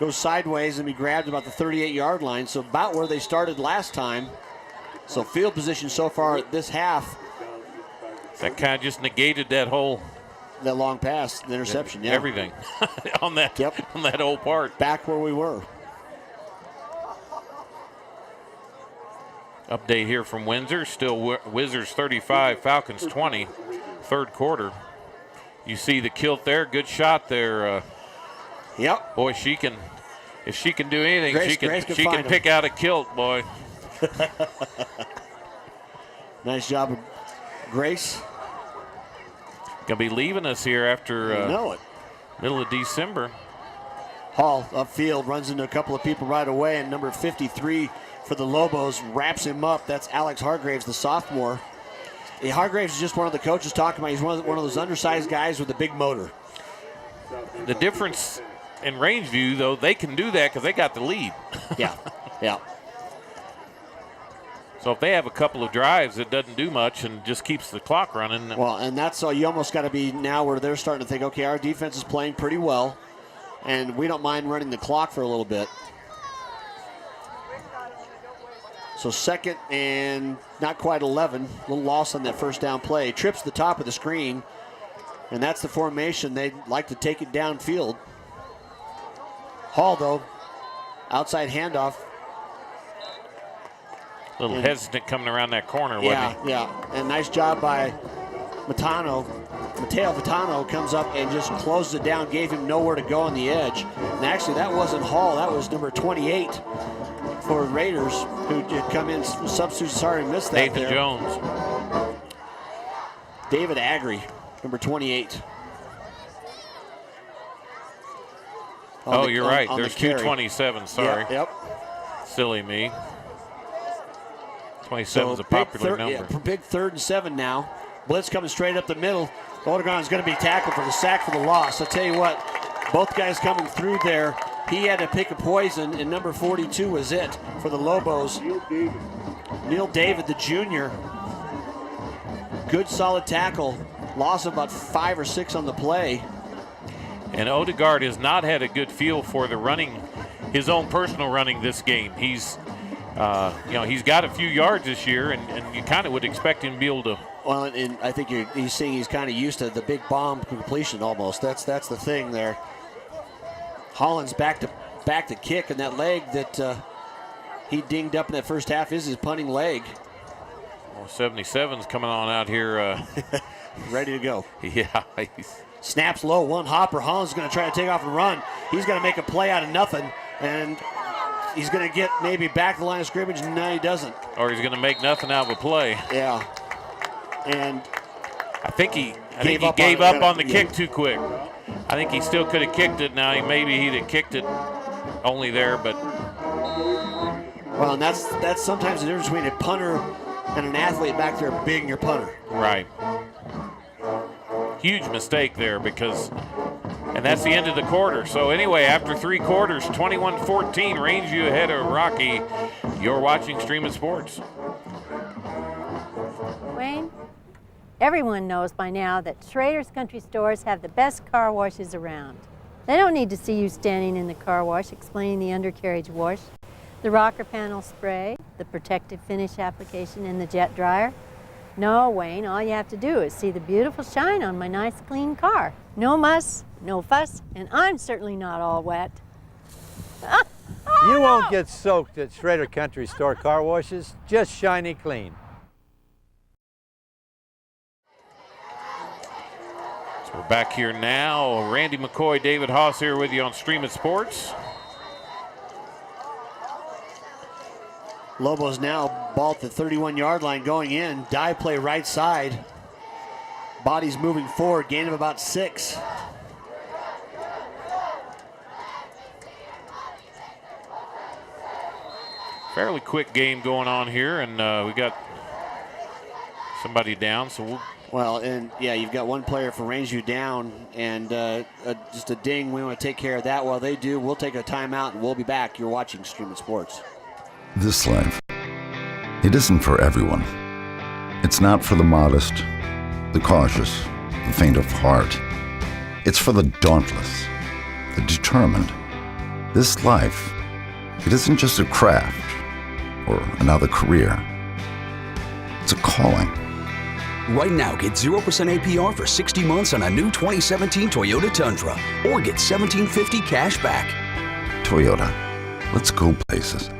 Goes sideways and be grabbed about the 38-yard line. So about where they started last time. So field position so far this half. That kind of just negated that long pass, the interception. Yeah. Everything on that whole part. Back where we were. Update here from Windsor. Still Wizards 35, Falcons 20. 3rd quarter. You see the kilt there. Good shot there. Yep. Boy, if she can do anything, Grace she can pick out a kilt, boy. Nice job of Grace. Gonna be leaving us here after middle of December. Hall upfield runs into a couple of people right away, and number 53 for the Lobos wraps him up. That's Alex Hargraves, the sophomore. Hargraves is just one of the coaches talking about. He's one of those undersized guys with a big motor. The difference in Rangeview, though, they can do that because they got the lead. Yeah. So if they have a couple of drives, it doesn't do much and just keeps the clock running. Well, and that's all. You almost got to be now where they're starting to think, okay, our defense is playing pretty well, and we don't mind running the clock for a little bit. So 2nd and not quite 11. A little loss on that 1st down play. Trips the top of the screen, and that's the formation. They'd like to take it downfield. Hall, though, outside handoff. A little hesitant coming around that corner, wasn't he? Yeah. And nice job by Mateo Vitano comes up and just closes it down, gave him nowhere to go on the edge. And actually, that wasn't Hall. That was number 28 for Raiders, who did come in substitute. Sorry, missed that. Nathan Jones. David Agri, number 28. You're right. There's 227. Sorry. Yep. Silly me. 27 is a popular number. Yeah, big 3rd and 7 now. Blitz coming straight up the middle. Odegon is going to be tackled for the sack for the loss. I'll tell you what, both guys coming through there. He had to pick a poison, and number 42 was it for the Lobos. Neil David, the junior. Good, solid tackle. Loss of about 5 or 6 on the play. And Odegaard has not had a good feel for the running, his own personal running this game. He's he's got a few yards this year, and you kind of would expect him to be able to. Well, and I think he's seeing he's kind of used to the big bomb completion almost. That's the thing there. Hollins back to kick, and that leg that he dinged up in that first half is his punting leg. Well, 77's coming on out here. Ready to go. Yeah. Snaps low, one hopper. Hollins is going to try to take off and run. He's going to make a play out of nothing, and he's going to get maybe back the line of scrimmage, and no, he doesn't. Or he's going to make nothing out of a play. Yeah. And I think he gave up on the kick too quick. I think he still could have kicked it. Now maybe he'd have kicked it only there, but. Well, and that's sometimes the difference between a punter and an athlete back there being your punter. Right. Huge mistake there and that's the end of the quarter. So anyway, after 3 quarters, 21-14, Rangeview ahead of Rocky. You're watching Stream of Sports. Wayne, everyone knows by now that Schrader's Country Stores have the best car washes around. They don't need to see you standing in the car wash explaining the undercarriage wash, the rocker panel spray, the protective finish application, and the jet dryer. No, Wayne, all you have to do is see the beautiful shine on my nice clean car. No muss, no fuss, and I'm certainly not all wet. You won't get soaked at Schrader Country Store car washes, just shiny clean. So we're back here now. Randy McCoy, David Haase here with you on Stream It Sports. Lobos now ball at the 31-yard line going in. Dive play right side. Bodies moving forward, gain of about 6. Fairly quick game going on here, and we got somebody down, so Well, and yeah, you've got one player for Rangeview down, and just a ding. We want to take care of that. While they do, we'll take a timeout, and we'll be back. You're watching Stream It Sports. This life, it isn't for everyone. It's not for the modest, the cautious, the faint of heart. It's for the dauntless, the determined. This life, it isn't just a craft or another career. It's a calling. Right now, get 0% APR for 60 months on a new 2017 Toyota Tundra, or get $1,750 cash back. Toyota, let's go places.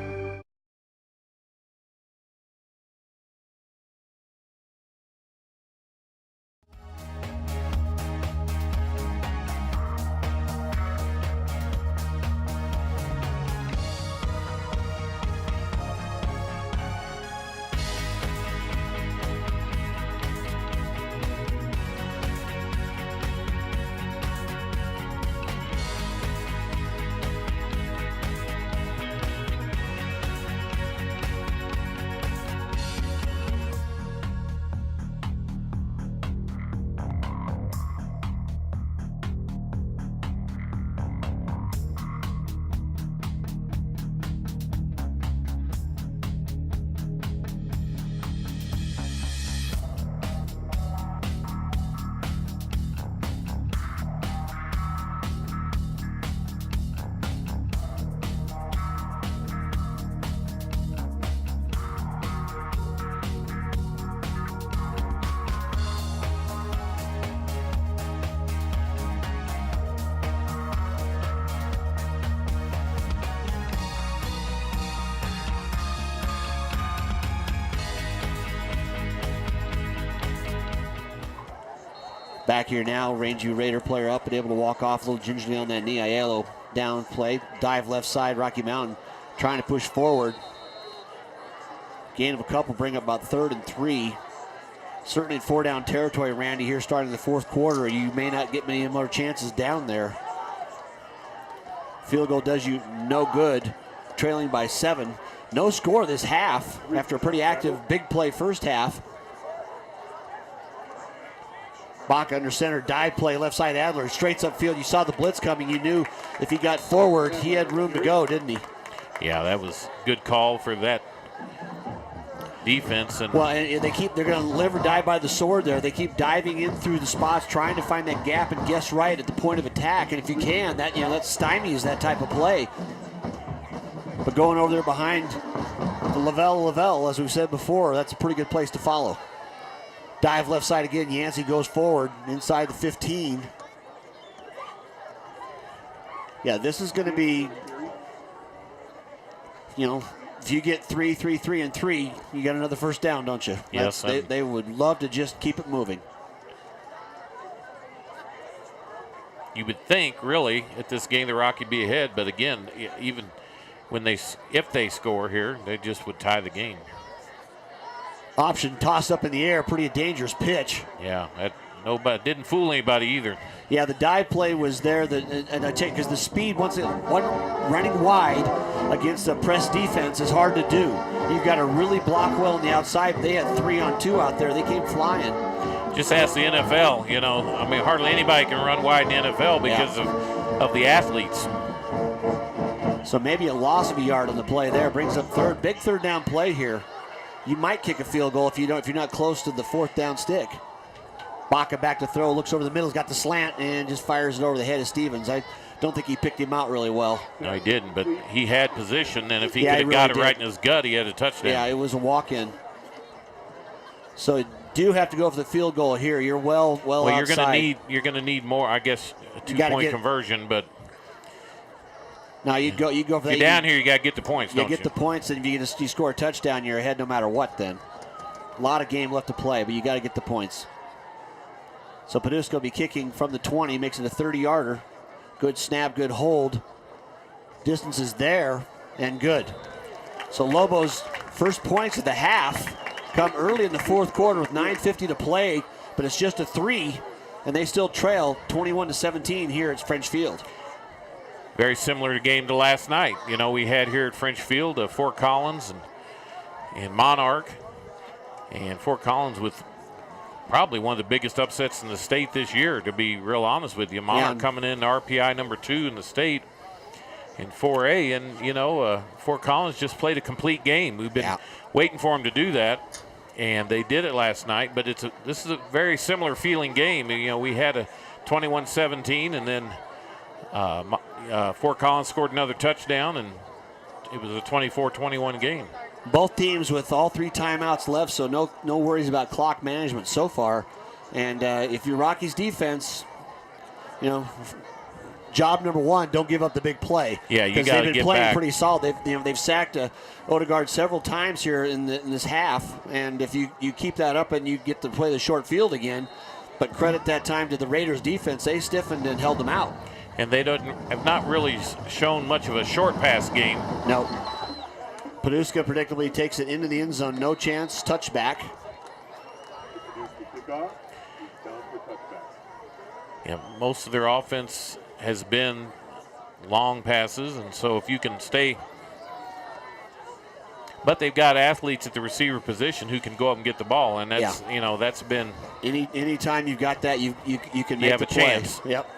Back here now, Rangeview Raider player up and able to walk off a little gingerly on that knee. Aiello down play, dive left side, Rocky Mountain trying to push forward. Gain of a couple, bring up about 3rd and 3. Certainly in 4-down territory, Randy, here starting the 4th quarter. You may not get many more chances down there. Field goal does you no good, trailing by 7. No score this half after a pretty active big play first half. Bach under center, dive play, left side Adler, straight upfield. You saw the blitz coming. You knew if he got forward, he had room to go, didn't he? yeah, that was good call for that defense. And well, and they're going to live or die by the sword there. They keep diving in through the spots, trying to find that gap and guess right at the point of attack. And if you can, that stymies that type of play. But going over there behind the Lavelle, as we've said before, that's a pretty good place to follow. Dive left side again. Yancey goes forward inside the 15. Yeah, this is going to be, if you get 3, 3, 3, and 3, you got another first down, don't you? Yes. They would love to just keep it moving. You would think, really, at this game, the Rocky be ahead. But again, even if they score here, they just would tie the game. Option tossed up in the air, pretty dangerous pitch. Yeah, nobody didn't fool anybody either. Yeah, the dive play was there, and I take because the speed running wide against a press defense is hard to do. You've got to really block well on the outside. They had 3-on-2 out there. They came flying. Just ask the NFL. Hardly anybody can run wide in the NFL because of the athletes. So maybe a loss of a yard on the play there brings up big third down play here. You might kick a field goal if you're not close to the 4th down stick. Baca back to throw, looks over the middle, has got the slant, and just fires it over the head of Stevens. I don't think he picked him out really well. No, he didn't, but he had position, and if he Yeah, could have he got really it right did. in his gut, he had a touchdown. Yeah, it was a walk-in. So you do have to go for the field goal here. You're well outside. You're gonna need more, I guess, a You gotta 2-point get- conversion, but Now you go for if that. you're down here, you got to get the points, You don't get you? the points, and if you score a touchdown, you're ahead no matter what then. A lot of game left to play, but you got to get the points. So Paduska will be kicking from the 20, makes it a 30-yarder. Good snap, good hold. Distance is there, and good. So Lobos' first points of the half come early in the fourth quarter with 9:50 to play, but it's just a 3, and they still trail 21-17 here at French Field. Very similar game to last night. You know, we had here at French Field Fort Collins and Monarch. And Fort Collins with probably one of the biggest upsets in the state this year, to be real honest with you. Monarch coming in RPI number 2 in the state in 4A. And, you know, Fort Collins just played a complete game. We've been waiting for them to do that, and they did it last night. But this is a very similar feeling game. You know, we had a 21-17, and then Fort Collins scored another touchdown, and it was a 24-21 game. Both teams with all 3 timeouts left, so no worries about clock management so far. And if you're Rockies defense, you know, job number 1, don't give up the big play. Yeah, you got to get back. Because they've been playing pretty solid. They've sacked Odegaard several times here in this half, and if you keep that up and you get to play the short field again, but credit that time to the Raiders defense. They stiffened and held them out. And they have not really shown much of a short pass game. No. Paduska predictably takes it into the end zone. No chance. Touchback. Yeah, most of their offense has been long passes, and so if you can stay. But they've got athletes at the receiver position who can go up and get the ball, and that's you know, that's been any time you've got that, you can make have the a play. chance. Yep.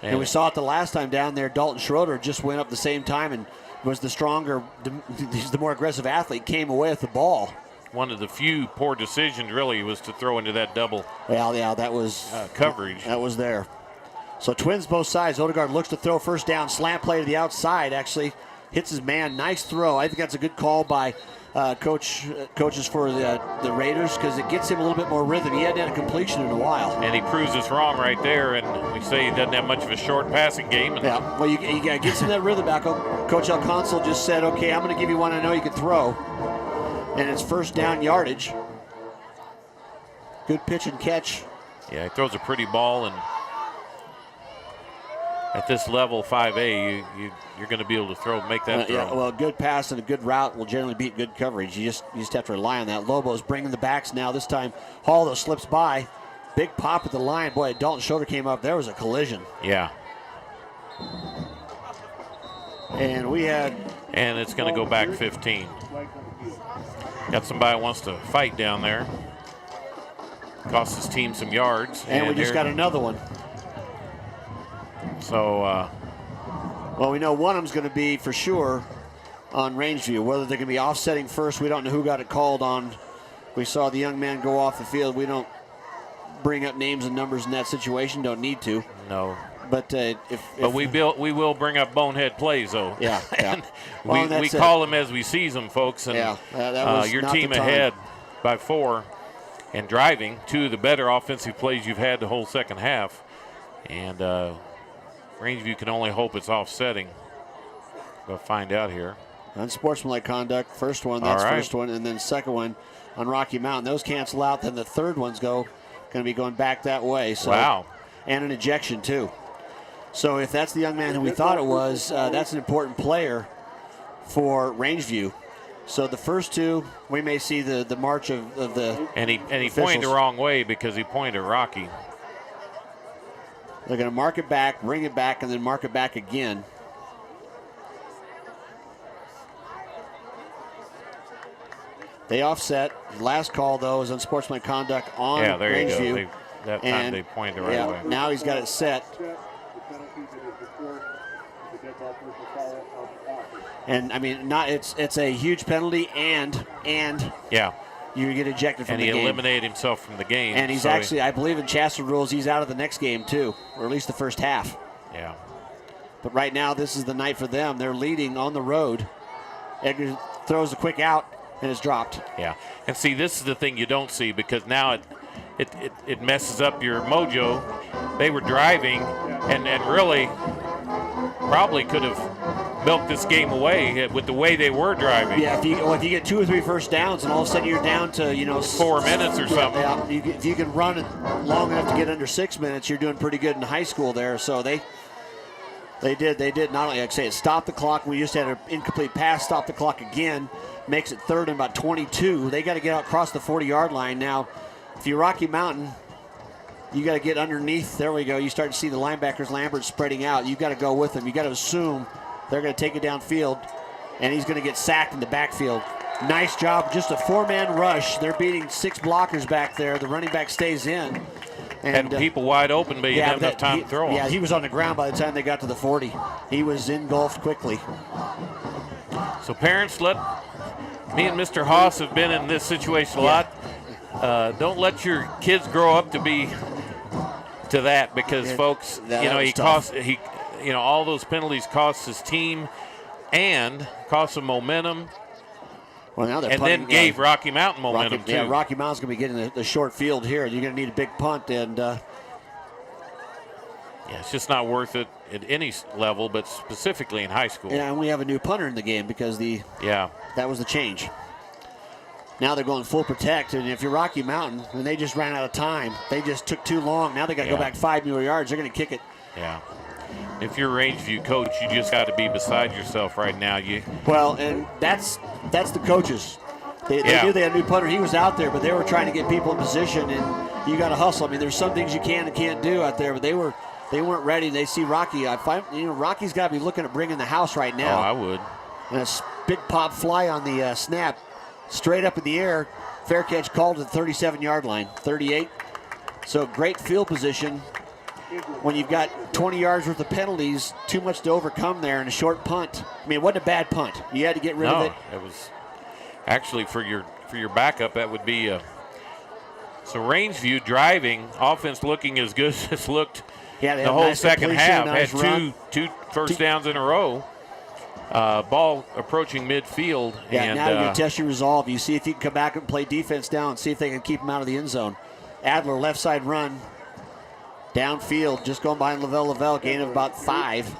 And we saw it the last time down there. Dalton Schrader just went up the same time and was the stronger, the more aggressive athlete, came away with the ball. One of the few poor decisions really was to throw into that double. Yeah, that was coverage. That was there. So Twins both sides. Odegaard looks to throw first down. Slant play to the outside. Actually hits his man. Nice throw. I think that's a good call by coaches for the Raiders, because it gets him a little bit more rhythm. He hadn't had a completion in a while. And he proves us wrong right there, and we say he doesn't have much of a short passing game. Yeah, well, you got to get some of that rhythm back. Coach Alconso just said, okay, I'm going to give you one I know you can throw. And it's first down yardage. Good pitch and catch. Yeah, he throws a pretty ball, and at this level, 5A, you're going to be able to make that throw. Yeah, well, a good pass and a good route will generally beat good coverage. You just have to rely on that. Lobos bringing the backs now. This time, Hall, though, slips by. Big pop at the line. Boy, Dalton Schroeder came up. There was a collision. Yeah. And we had... And it's going to go back 15. Got somebody who wants to fight down there. Cost his team some yards. And we just got another one. So, well, we know one of them's going to be for sure on Rangeview. Whether they're going to be offsetting first, we don't know who got it called on. We saw the young man go off the field. We don't bring up names and numbers in that situation. Don't need to. No. But we will bring up bonehead plays, though. Yeah. And well, we call them as we sees them, folks. And that was your not team the time. ahead by 4 and driving, 2 of the better offensive plays you've had the whole second half. And Rangeview can only hope it's offsetting. We'll find out here. Unsportsmanlike conduct, first one, that's first one, and then second one on Rocky Mountain. Those cancel out, then the third one's going to be going back that way. So, wow. And an ejection, too. So if that's the young man who we thought it was, that's an important player for Rangeview. So the first 2, we may see the march of the And he pointed the wrong way because he pointed at Rocky. They're going to mark it back, bring it back, and then mark it back again. They offset. Last call, though, is unsportsmanlike conduct on Rangeview. Yeah, there you go. That time they pointed the right way. Now he's got it set. And I mean, it's a huge penalty, and yeah, you get ejected from the game. And he eliminated himself from the game. And he's actually, I believe in Chassis rules, he's out of the next game too, or at least the first half. Yeah. But right now, this is the night for them. They're leading on the road. Edgar throws a quick out, and it's dropped. Yeah. And see, this is the thing you don't see, because now it messes up your mojo. They were driving and really probably could have milked this game away with the way they were driving. Yeah, if you get 2 or 3 first downs and all of a sudden you're down to 4 minutes or something. Yeah, if you can run it long enough to get under 6 minutes, you're doing pretty good in high school there. So they did not only, like I say, it stopped the clock. We just had an incomplete pass, stop the clock again, makes it 3rd and about 22. They got to get out across the 40-yard line now. If you're Rocky Mountain, you got to get underneath. There we go. You start to see the linebackers, Lambert, spreading out. You got to go with them. You got to assume they're going to take it downfield, and he's going to get sacked in the backfield. Nice job. Just a 4-man rush. They're beating 6 blockers back there. The running back stays in. And people wide open, but you didn't have enough time to throw him. Yeah, he was on the ground by the time they got to the 40. He was engulfed quickly. So parents, me and Mr. Haase have been in this situation a lot. Don't let your kids grow up to be to that, because folks, all those penalties cost his team and cost him momentum. Well, now and then gave Rocky Mountain momentum too. Yeah, Rocky Mountain's going to be getting the short field here. You're going to need a big punt, and it's just not worth it at any level, but specifically in high school. Yeah, and we have a new punter in the game because that was the change. Now they're going full protect, and if you're Rocky Mountain, and they just ran out of time, they just took too long. Now they got to go back 5 more yards. They're going to kick it. Yeah. If you're a Rangeview coach, you just got to be beside yourself right now. Well, and that's the coaches. They knew they had a new punter. He was out there, but they were trying to get people in position, and you got to hustle. I mean, there's some things you can and can't do out there, but they weren't ready. They see Rocky. Rocky's got to be looking at bringing the house right now. Oh, I would. And a big pop fly on the snap, straight up in the air. Fair catch called at the 37-yard line, 38. So great field position. When you've got 20 yards worth of penalties, too much to overcome there, and a short punt. I mean, it wasn't a bad punt. You had to get rid of it. It was actually for your backup. That would be so Rangeview driving, offense looking as good as it's looked the whole second half. Had two first downs in a row. Ball approaching midfield. Yeah, and now you're going to test your resolve. You see if you can come back and play defense down and see if they can keep him out of the end zone. Adler, left side run. Downfield, just going behind Lavelle, gain of about 5.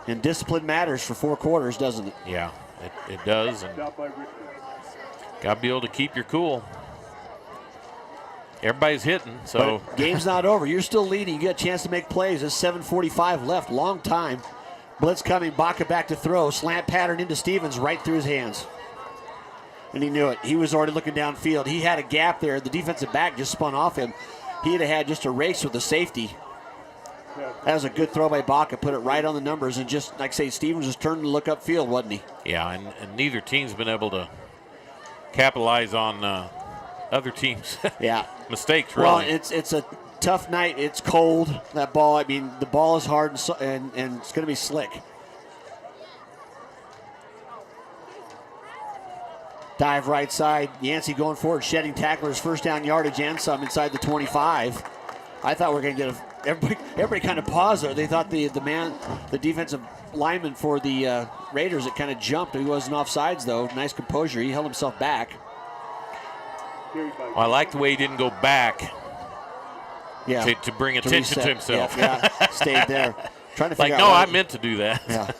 And discipline matters for 4 quarters, doesn't it? Yeah, it does. And got to be able to keep your cool. Everybody's hitting, so. But game's not over. You're still leading. You get a chance to make plays. There's 7:45 left. Long time. Blitz coming. Baca back to throw. Slant pattern into Stevens, right through his hands. And he knew it. He was already looking downfield. He had a gap there. The defensive back just spun off him. He'd have had just a race with the safety. That was a good throw by Baca. Put it right on the numbers. And just, like I say, Stevens was turning to look upfield, wasn't he? Yeah, and neither team's been able to capitalize on other teams' mistakes, really. Well, it's a tough night. It's cold, that ball. I mean, the ball is hard and it's going to be slick. Dive right side. Yancey going forward, shedding tacklers, first down yardage and some inside the 25. I thought we were going to get everybody kind of paused there. They thought the defensive lineman for the Raiders, it kind of jumped. He wasn't offsides though. Nice composure. He held himself back. Well, I like the way he didn't go back. Yeah. To bring attention to himself. Yeah, stayed there. Trying to figure out. No, I meant to do that. Yeah.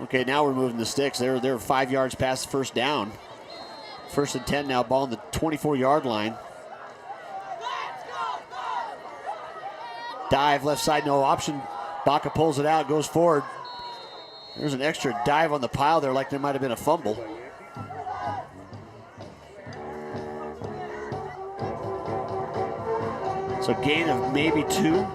Okay, now we're moving the sticks. They're 5 yards past the first down. 1st and 10 now, ball on the 24-yard line. Dive left side, no option. Baca pulls it out, goes forward. There's an extra dive on the pile there, like there might have been a fumble. So gain of maybe 2.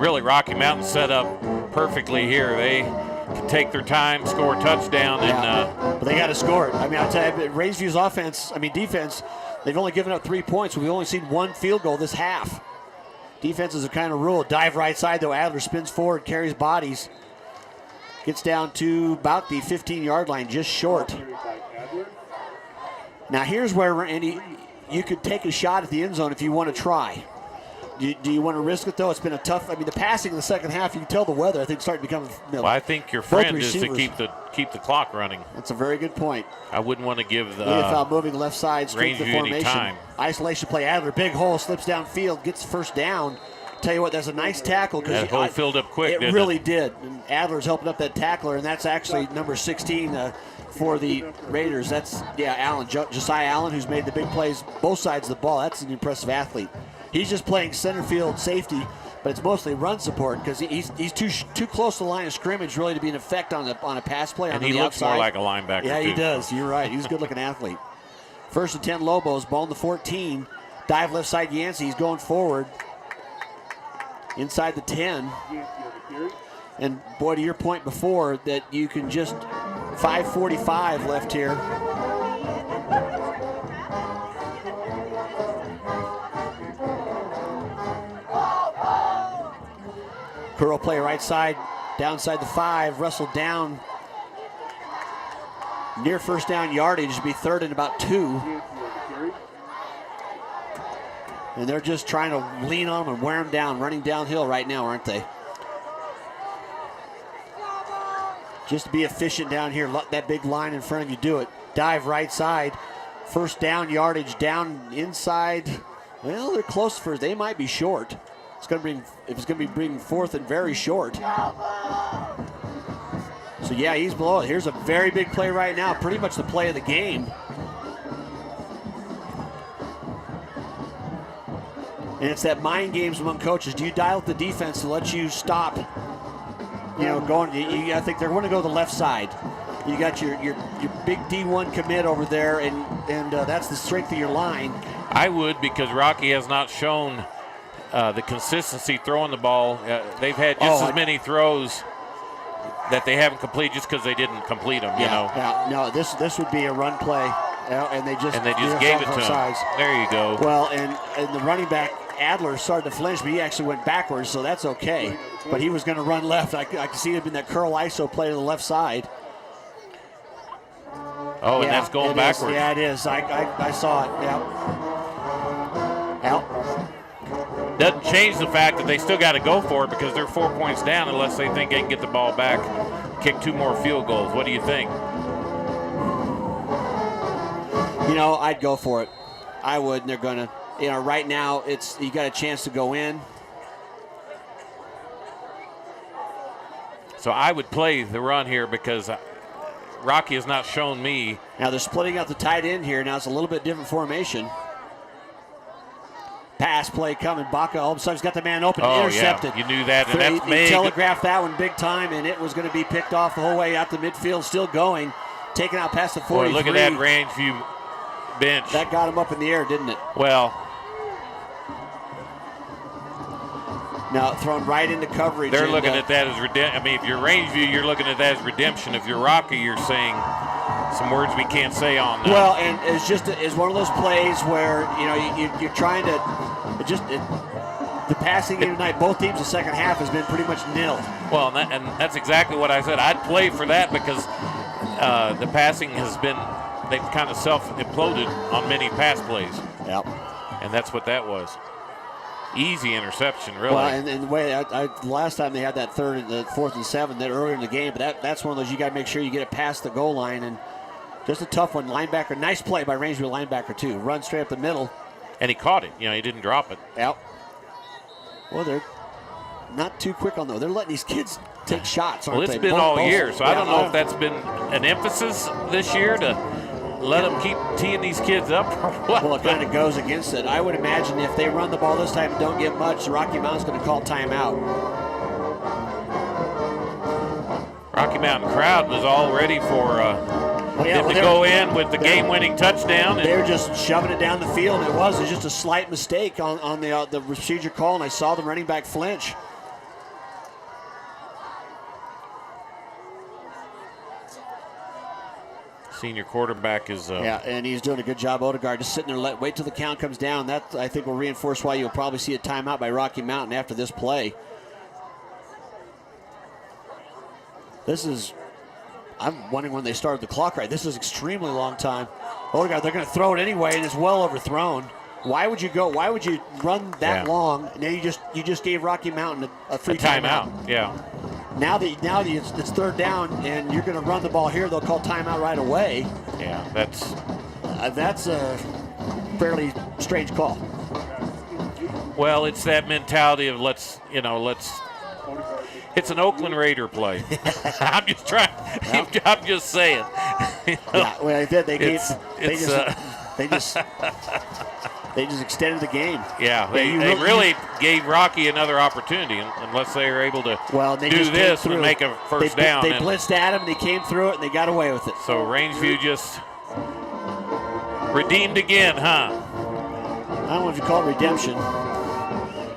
Really, Rocky Mountain set up perfectly here. They can take their time, score a touchdown, but they got to score it. I mean, I'll tell you, Rangeview's defense, they've only given up 3 points. We've only seen 1 field goal this half. Defenses are kind of ruled. Dive right side, though. Adler spins forward, carries bodies. Gets down to about the 15-yard line, just short. Now here's where, Andy, you could take a shot at the end zone if you want to try. Do you want to risk it, though? It's been a tough, the passing in the second half, you can tell the weather, I think, starting to become. Well, I think your friend is to keep the clock running. That's a very good point. I wouldn't want to give the NFL moving left side, straight to the formation. Time. Isolation play, Adler, big hole, slips downfield, gets first down. Tell you what, that's a nice tackle. That hole filled up quick, It really did. And Adler's helping up that tackler, and that's actually number 16 for the Raiders. That's, Allen, Josiah Allen, who's made the big plays both sides of the ball. That's an impressive athlete. He's just playing center field safety, but it's mostly run support because he's too close to the line of scrimmage really to be an effect on a pass play. And he looks more like a linebacker. Yeah, too. He does. You're right. He's a good-looking athlete. 1st and 10 Lobos, ball in the 14. Dive left side Yancey. He's going forward inside the 10. And boy, to your point before that you can just 5:45 left here. Curl play right side, downside the 5, wrestled down near first down yardage, to be 3rd and about 2. And they're just trying to lean on them and wear them down, running downhill right now, aren't they? Just to be efficient down here, let that big line in front of you do it. Dive right side, first down yardage down inside. Well, they're close for, they might be short. It's going to be bringing 4th and very short. So yeah, he's below it. Here's a very big play right now, pretty much the play of the game. And it's that mind games among coaches. Do you dial up the defense to let you stop? Going. I think they're going to go to the left side. You got your big D1 commit over there, and that's the strength of your line. I would, because Rocky has not shown the consistency throwing the ball. They've had just as many throws that they haven't completed just because they didn't complete them. Yeah, no, this would be a run play, and they just gave it to him. There you go. Well, and the running back Adler started to flinch, but he actually went backwards, so that's okay. But he was going to run left. I could see him in that curl ISO play to the left side. Oh, and that's going backwards. Yeah, it is. I saw it. Yeah. Doesn't change the fact that they still got to go for it because they're 4 points down unless they think they can get the ball back, kick 2 more field goals. What do you think? I'd go for it. I would, and they're going to. Right now, you got a chance to go in. So I would play the run here because Rocky has not shown me. Now they're splitting out the tight end here. Now it's a little bit different formation. Pass play coming. Baca all of a sudden has got the man open, intercepted. Yeah. You knew that, and that's big. He telegraphed that one big time, and it was going to be picked off the whole way out the midfield, still going. Taken out past the 43. Boy, look at that Rangeview bench. That got him up in the air, didn't it? Well. Now thrown right into coverage. They're looking at that as redemption. If you're Rangeview, you're looking at that as redemption. If you're Rocky, you're saying some words we can't say on that. Well, and it's one of those plays where you're trying to the passing game tonight. Both teams the second half has been pretty much nil. Well, and that's exactly what I said. I'd play for that because the passing has been, they've kind of self-imploded on many pass plays. Yep. And that's what that was. Easy interception, really. Well, and the way last time they had that 4th and 7 that earlier in the game, but that's one of those you got to make sure you get it past the goal line, and just a tough one. Linebacker, nice play by Rangeview linebacker too. Run straight up the middle, and he caught it. He didn't drop it. Yep. Well, they're not too quick on those. They're letting these kids take shots. Well, it's been all year, so I don't know if that's been an emphasis this year to let them keep teeing these kids up or what? Well, it kind of goes against it. I would imagine if they run the ball this time and don't get much, the Rocky Mountain's going to call timeout. Rocky Mountain crowd was all ready for them to go in with the game-winning touchdown. They were just shoving it down the field. It was just a slight mistake on the procedure call, and I saw the running back flinch. Senior quarterback is. Yeah, and he's doing a good job. Odegaard just sitting there, wait till the count comes down. That, I think, will reinforce why you'll probably see a timeout by Rocky Mountain after this play. I'm wondering when they started the clock right. This is extremely long time. Odegaard, they're going to throw it anyway, and it's well overthrown. Why would you run that long? And then you just gave Rocky Mountain a free timeout. Yeah. Now that it's third down and you're going to run the ball here, they'll call timeout right away. Yeah, that's a fairly strange call. Well, it's that mentality of let's. It's an Oakland Raider play. I'm just trying. Yep. I'm just saying. Yeah, well, they just extended the game. Yeah, they really gave Rocky another opportunity unless they were able to do this and make a first down. They blitzed at him, and he came through it, and they got away with it. So Rangeview just redeemed again, huh? I don't know if you call it redemption.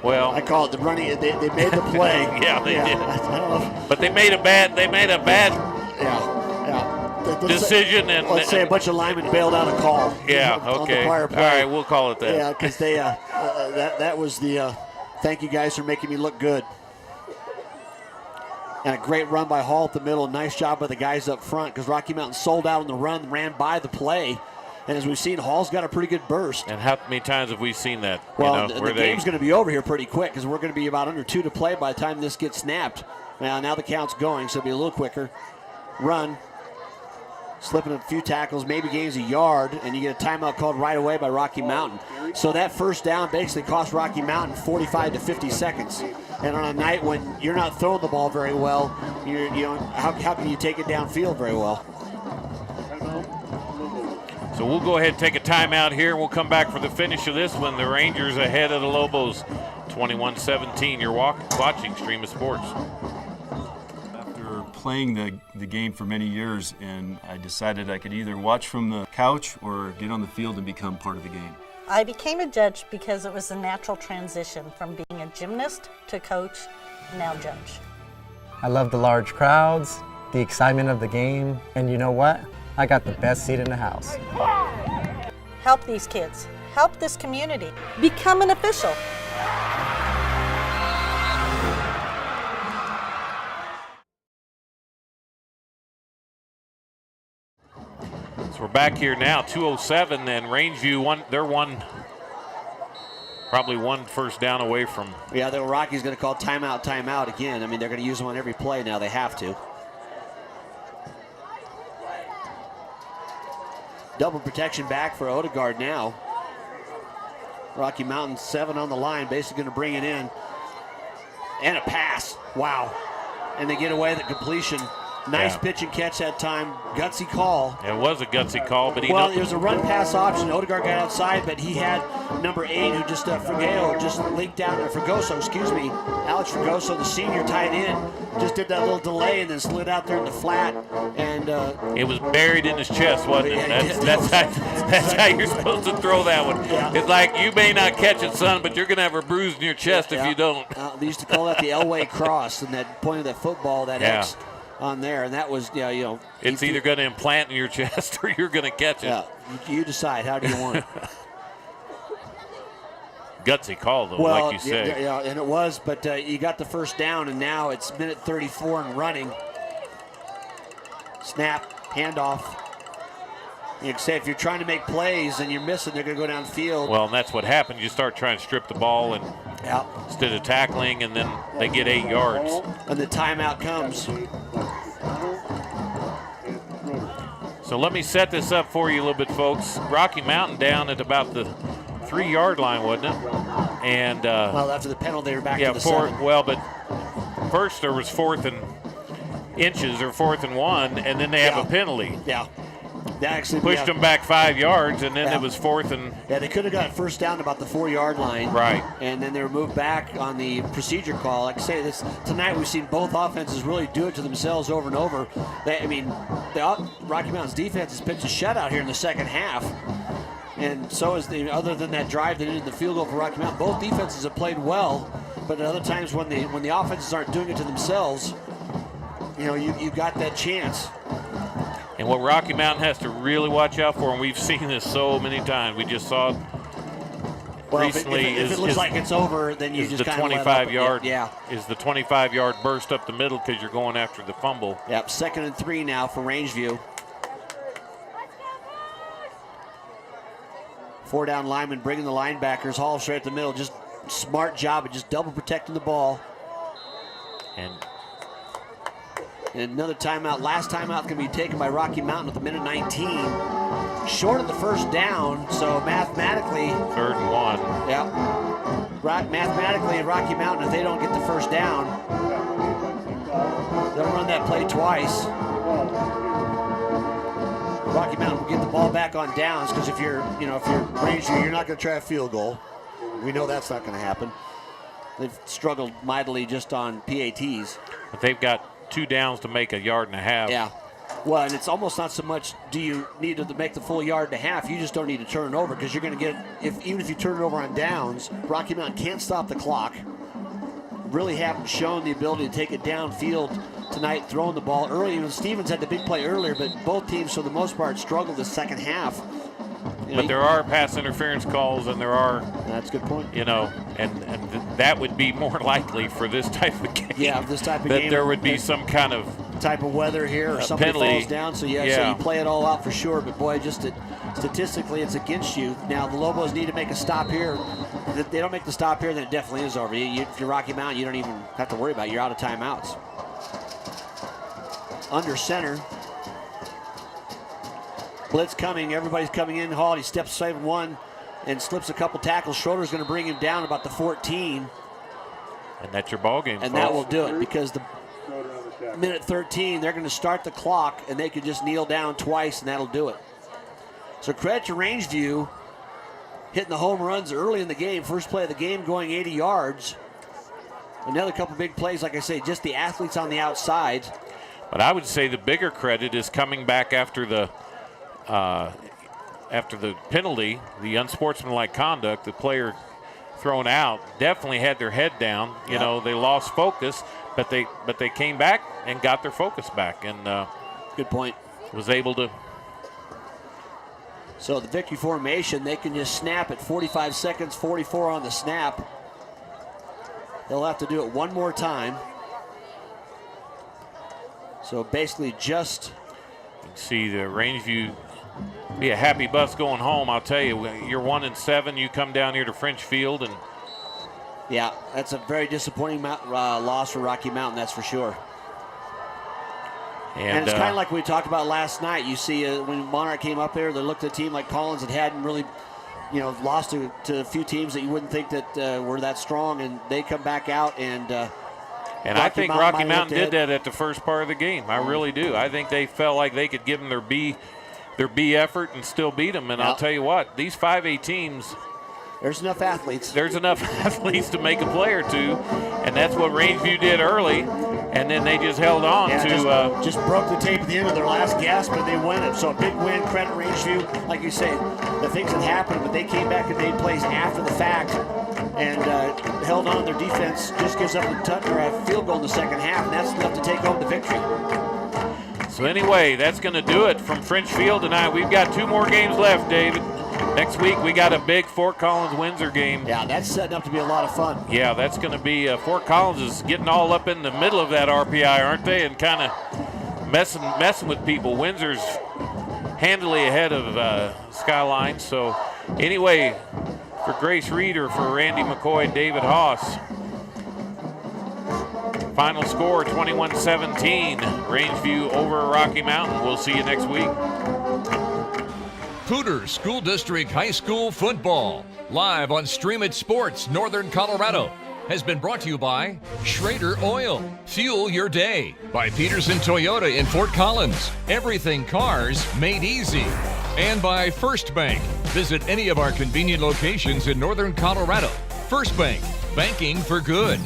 Well, I call it the running. They made the play. Yeah, they did. I don't know. But they made a bad decision, and let's say a bunch of linemen bailed out a call. Yeah, okay. On the prior play. All right, we'll call it that. Yeah, because they that was the thank you guys for making me look good. And a great run by Hall at the middle. Nice job by the guys up front because Rocky Mountain sold out on the run, ran by the play. And as we've seen, Hall's got a pretty good burst. And how many times have we seen that? Well, the game's going to be over here pretty quick because we're going to be about under 2 to play by the time this gets snapped. Now the count's going, so it'll be a little quicker. Run. Slipping a few tackles, maybe gains a yard, and you get a timeout called right away by Rocky Mountain. So that first down basically cost Rocky Mountain 45 to 50 seconds. And on a night when you're not throwing the ball very well, how can you take it downfield very well? So we'll go ahead and take a timeout here, and we'll come back for the finish of this one. The Rangers ahead of the Lobos, 21-17. You're watching Stream of Sports. After playing the game for many years, and I decided I could either watch from the couch or get on the field and become part of the game. I became a judge because it was a natural transition from being a gymnast to coach, now judge. I love the large crowds, the excitement of the game, and you know what? I got the best seat in the house. Help these kids. Help this community. Become an official. So we're back here now, 2:07, and Rangeview, they're probably one first down away from. Yeah, the Rocky's going to call timeout again. I mean, they're going to use them on every play now. They have to. Double protection back for Odegaard now. Rocky Mountain 7 on the line, basically going to bring it in. And a pass. Wow. And they get away with the completion. Nice pitch and catch that time. Gutsy call. It was a gutsy call, but it was a run pass option. Odegaard got outside, but he had number 8 who just linked down to Fregoso, Alex Fregoso, the senior tight end, just did that little delay and then slid out there in the flat. And it was buried in his chest, wasn't it? That's how you're supposed to throw that one. Yeah. It's like, you may not catch it, son, but you're going to have a bruise in your chest if you don't. They used to call that the Elway cross, and that point of that football, that X on there, and that was, it's either going to implant in your chest or you're going to catch it. Yeah, you decide. How do you want it? Gutsy call, though, like you say. Yeah, and it was, but you got the first down, and now it's minute 34 and running. Snap, handoff. You can say if you're trying to make plays and you're missing, they're going to go downfield. Well, and that's what happened. You start trying to strip the ball and instead of tackling, and then they get 8 yards. And the timeout comes. So let me set this up for you a little bit, folks. Rocky Mountain down at about the 3-yard line, wasn't it? And after the penalty, they were back to the 7. Well, but first there was 4th and inches or 4th and 1, and then they have a penalty. Yeah. That actually pushed them back 5 yards, and then it was 4th and. Yeah, they could have got first down about the 4-yard line. Right. And then they were moved back on the procedure call. Like I say, tonight we've seen both offenses really do it to themselves over and over. Rocky Mountain's defense has pitched a shutout here in the second half. And so is other than that drive that ended the field goal for Rocky Mountain, both defenses have played well. But at other times when the offenses aren't doing it to themselves, you got that chance. And what Rocky Mountain has to really watch out for, and we've seen this so many times, we just saw it recently. If it looks like it's over, then you just kind of let up. 25-yard. Yeah. Is the 25-yard burst up the middle because you're going after the fumble. Yep, 2nd and 3 now for Rangeview. 4-down lineman bringing the linebackers. Hall straight at the middle. Just smart job of just double protecting the ball. And another timeout. Last timeout going to be taken by Rocky Mountain with 1:19. Short of the first down, so mathematically. 3rd and 1. Yeah. Right, mathematically in Rocky Mountain, if they don't get the first down, they'll run that play twice. Rocky Mountain will get the ball back on downs because if you're Rangeview, you're not going to try a field goal. We know that's not going to happen. They've struggled mightily just on PATs. But they've got 2 downs to make 1.5 yards. Yeah. Well, and it's almost not so much do you need to make the full 1.5 yards. You just don't need to turn it over because you're going to get, even if you turn it over on downs, Rocky Mountain can't stop the clock. Really haven't shown the ability to take it downfield tonight, throwing the ball early. Even Stevens had the big play earlier, but both teams, for the most part, struggled the second half. But there are pass interference calls, and there are. That's a good point. And that would be more likely for this type of game. Yeah, this type of that game. That there would be some kind of type of weather here, or somebody penalty. falls down. So so you play it all out for sure. But boy, statistically, it's against you. Now the Lobos need to make a stop here. If they don't make the stop here, then it definitely is over. If you're Rocky Mountain, you don't even have to worry about it. You're out of timeouts. Under center. Blitz coming. Everybody's coming in. Hall. He steps aside one and slips a couple tackles. Schroeder's going to bring him down about the 14. And that's your ball game. And folks. that will do it because the minute 13, they're going to start the clock, and they could just kneel down twice, and that'll do it. So credit to Rangeview hitting the home runs early in the game. First play of the game going 80 yards. Another couple big plays, like I say, just the athletes on the outside. But I would say the bigger credit is coming back after the penalty, the unsportsmanlike conduct, the player thrown out definitely had their head down. You know, they lost focus, but they came back and got their focus back, and good point. Was able to. So the victory formation, they can just snap at 45 seconds, 44 on the snap. They'll have to do it one more time. So basically just. You can see the Rangeview be a happy bus going home. I'll tell you, you're 1-7. You come down here to French Field, and yeah, that's a very disappointing loss for Rocky Mountain. That's for sure. And it's kind of like we talked about last night. You see, when Monarch came up there, they looked at a team like Collins that hadn't really, lost to a few teams that you wouldn't think that were that strong, and they come back out and. And I think Rocky Mountain did that at the first part of the game. I really do. I think they felt like they could give them their B effort and still beat them. And I'll tell you what, these 5A teams. There's enough athletes. There's enough athletes to make a play or two, and that's what Rangeview did early, and then they just held on to. Just broke the tape at the end of their last gasp, and they win it. So a big win, credit Rangeview. Like you say, the things that happened, but they came back and made plays after the fact and held on. Their defense just gives up a field goal in the second half, and that's enough to take home the victory. So anyway, that's going to do it from French Field tonight. We've got 2 more games left, David. Next week, we got a big Fort Collins-Windsor game. Yeah, that's setting up to be a lot of fun. Yeah, that's going to be Fort Collins is getting all up in the middle of that RPI, aren't they? And kind of messing with people. Windsor's handily ahead of Skyline. So anyway, for Grace Reeder, for Randy McCoy and David Haase, final score 21-17. Rangeview over Rocky Mountain. We'll see you next week. Poudre School District High School Football, live on Stream It Sports Northern Colorado, has been brought to you by Schrader Oil. Fuel your day. By Pedersen Toyota in Fort Collins. Everything cars made easy. And by First Bank. Visit any of our convenient locations in Northern Colorado. First Bank, banking for good.